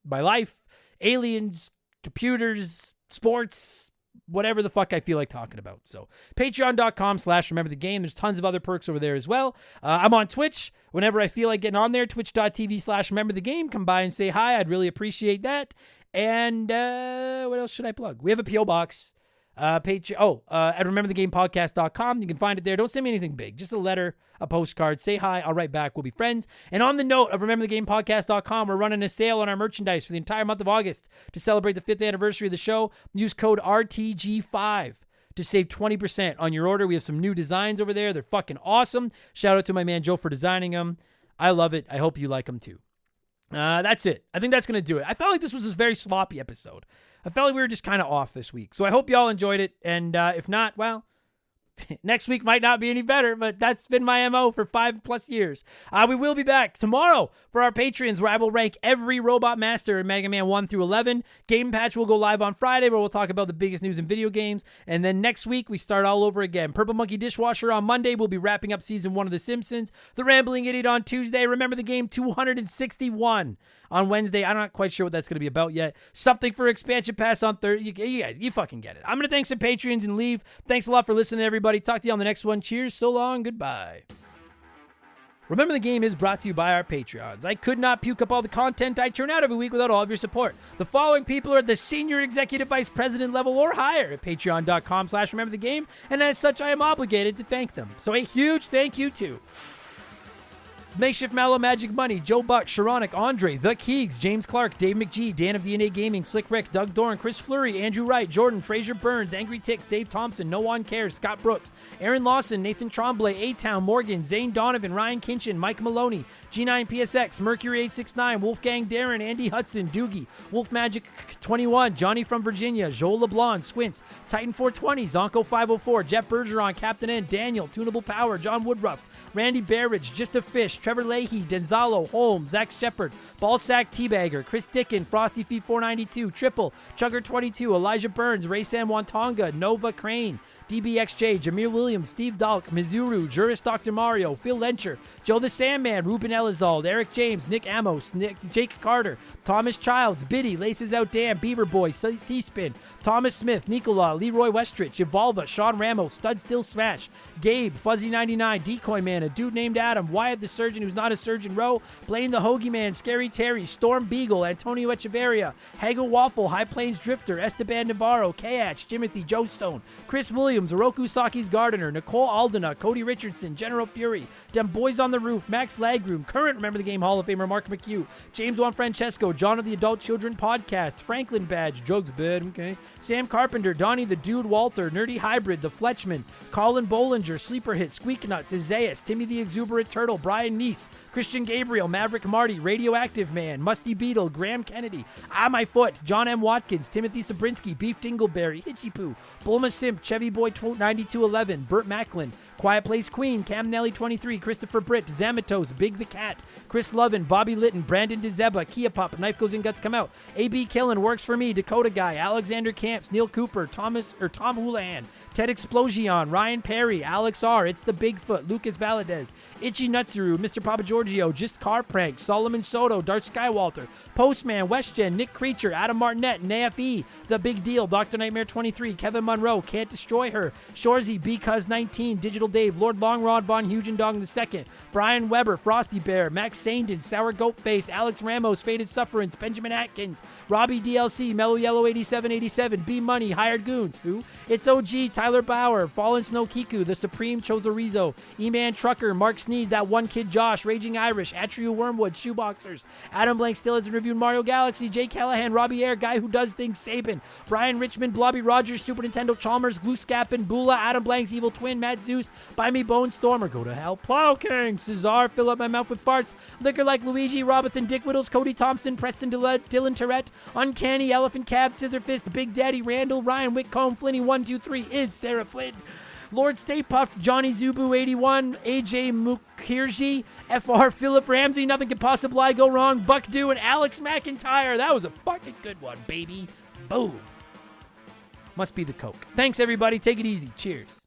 A: my life, aliens, computers, sports, whatever the fuck I feel like talking about. So patreon.com/rememberthegame. There's tons of other perks over there as well. I'm on Twitch whenever I feel like getting on there, twitch.tv/rememberthegame. Come by and say hi. I'd really appreciate that. And what else should I plug? We have a P.O. box. At rememberthegamepodcast.com. You can find it there. Don't send me anything big. Just a letter, a postcard. Say hi. I'll write back. We'll be friends. And on the note of rememberthegamepodcast.com, we're running a sale on our merchandise for the entire month of August to celebrate the 5th anniversary of the show. Use code RTG5 to save 20% on your order. We have some new designs over there. They're fucking awesome. Shout out to my man Joe for designing them. I love it. I hope you like them too. That's it. I think that's going to do it. I felt like this was a very sloppy episode. I felt like we were just kind of off this week. So I hope y'all enjoyed it. And if not, well, next week might not be any better, but that's been my MO for 5+ years. We will be back tomorrow for our Patreons, where I will rank every Robot Master in Mega Man 1 through 11. Game Patch will go live on Friday, where we'll talk about the biggest news in video games. And then next week, we start all over again. Purple Monkey Dishwasher on Monday. We'll be wrapping up Season 1 of The Simpsons. The Rambling Idiot on Tuesday. Remember the Game 261 on Wednesday. I'm not quite sure what that's going to be about yet. Something for Expansion Pass on Thursday. You guys, you fucking get it. I'm going to thank some Patreons and leave. Thanks a lot for listening, everybody. Talk to you on the next one. Cheers. So long. Goodbye. Remember the Game is brought to you by our Patreons. I could not puke up all the content I churn out every week without all of your support. The following people are at the senior executive vice president level or higher at patreon.com/rememberthegame, and as such, I am obligated to thank them. So a huge thank you to Makeshift Mallow Magic Money, Joe Buck, Sharonic, Andre, The Keegs, James Clark, Dave McGee, Dan of DNA Gaming, Slick Rick, Doug Dorn, Chris Fleury, Andrew Wright, Jordan, Fraser Burns, Angry Ticks, Dave Thompson, No One Cares, Scott Brooks, Aaron Lawson, Nathan Tremblay, A-Town, Morgan, Zane Donovan, Ryan Kinchin, Mike Maloney, G9PSX, Mercury 869, Wolfgang Darren, Andy Hudson, Doogie, Wolf Magic 21, Johnny from Virginia, Joel LeBlanc, Squints, Titan 420, Zonko 504, Jeff Bergeron, Captain N, Daniel, Tunable Power, John Woodruff, Randy Barridge, Just a Fish, Trevor Leahy, Denzalo, Holmes, Zach Shepard, Ballsack Teabagger, Chris Dickin, Frosty Feet 492, Triple, Chugger 22, Elijah Burns, Ray Sam Wantonga, Nova Crane, DBXJ, Jameer Williams, Steve Dalk, Mizuru, Juris Dr. Mario, Phil Lencher, Joe the Sandman, Ruben Elizalde, Eric James, Nick Amos, Jake Carter, Thomas Childs, Biddy, Laces Out Dan, Beaver Boy, C-Spin, Thomas Smith, Nicola, Leroy Westrich, Evolva, Sean Ramos, Stud Still Smash, Gabe, Fuzzy99, Decoy Man, a dude named Adam, Wyatt the Surgeon who's not a surgeon Rowe, Blaine the Hoagie Man, Scary Terry, Storm Beagle, Antonio Echeverria, Hagel Waffle, High Plains Drifter, Esteban Navarro, Kayach, Timothy, Joe Stone, Chris Williams, Oroku Saki's Gardener, Nicole Aldena, Cody Richardson, General Fury, Dem Boys on the Roof, Max Lagroom, current Remember the Game Hall of Famer Mark McHugh, James Juan Francesco, John of the Adult Children Podcast, Franklin Badge, Jokes Bed, okay, Sam Carpenter, Donnie the Dude Walter, Nerdy Hybrid, The Fletchman, Colin Bollinger, Sleeper Hit, Squeak Nuts, Isaias, Timmy the Exuberant Turtle, Brian Neese, Christian Gabriel, Maverick Marty, Radioactive Man, Musty Beetle, Graham Kennedy, My Foot, John M. Watkins, Timothy Sabrinsky, Beef Dingleberry, Hitchy Poo, Bulma Simp, Chevy Boy 9211, Burt Macklin, Quiet Place Queen, Cam Nelly 23, Christopher Britt, Zamatos, Big the Cat, Chris Lovin, Bobby Litton, Brandon DeZeba, Kia Pup, Knife Goes In, Guts Come Out, AB Killen, Works For Me, Dakota Guy, Alexander Camps, Neil Cooper, Tom Houlihan, Ted Explosion, Ryan Perry, Alex R, It's the Bigfoot, Lucas Valadez, Itchy Nutsuru, Mr. Papa Giorgio, Just Car Prank, Solomon Soto, Darth Skywalter, Postman, WestGen, Nick Creature, Adam Martinet, NAFE, The Big Deal, Dr. Nightmare 23, Kevin Monroe, Can't Destroy Her, Shorzy, Because 19, Digital Dave, Lord Longrod Von Hugendong II, Brian Weber, Frosty Bear, Max Sandin, Sour Goat Face, Alex Ramos, Faded Sufferance, Benjamin Atkins, Robbie DLC, Mellow Yellow 8787, B Money, Hired Goons, who? It's OG, Tyler Bauer, Fallen Snow Kiku, The Supreme Chozorizo, E-Man Trucker, Mark Sneed, That One Kid Josh, Raging Irish, Atrio Wormwood, Shoeboxers, Adam Blank Still Hasn't Reviewed Mario Galaxy, Jay Callahan, Robbie Air, Guy Who Does Things, Saban, Brian Richmond, Blobby Rogers, Super Nintendo Chalmers, Glue Scappin, Bula, Adam Blank's Evil Twin, Matt Zeus, Buy Me Bone Stormer, Go to Hell, Plow King, Cesar, Fill Up My Mouth with Farts, Liquor Like Luigi, Robinson, Dick Whittles, Cody Thompson, Preston Dylan Tourette, Uncanny, Elephant Cab, Scissor Fist, Big Daddy Randall, Ryan Whitcomb, Flinny123 is Sarah Flynn, Lord Stay Puffed, Johnny Zubu 81, AJ Mukherjee, FR Philip Ramsey, Nothing Could Possibly Go Wrong, Buck Dew, and Alex McIntyre. That was a fucking good one, baby. Boom. Must be the Coke. Thanks, everybody. Take it easy. Cheers.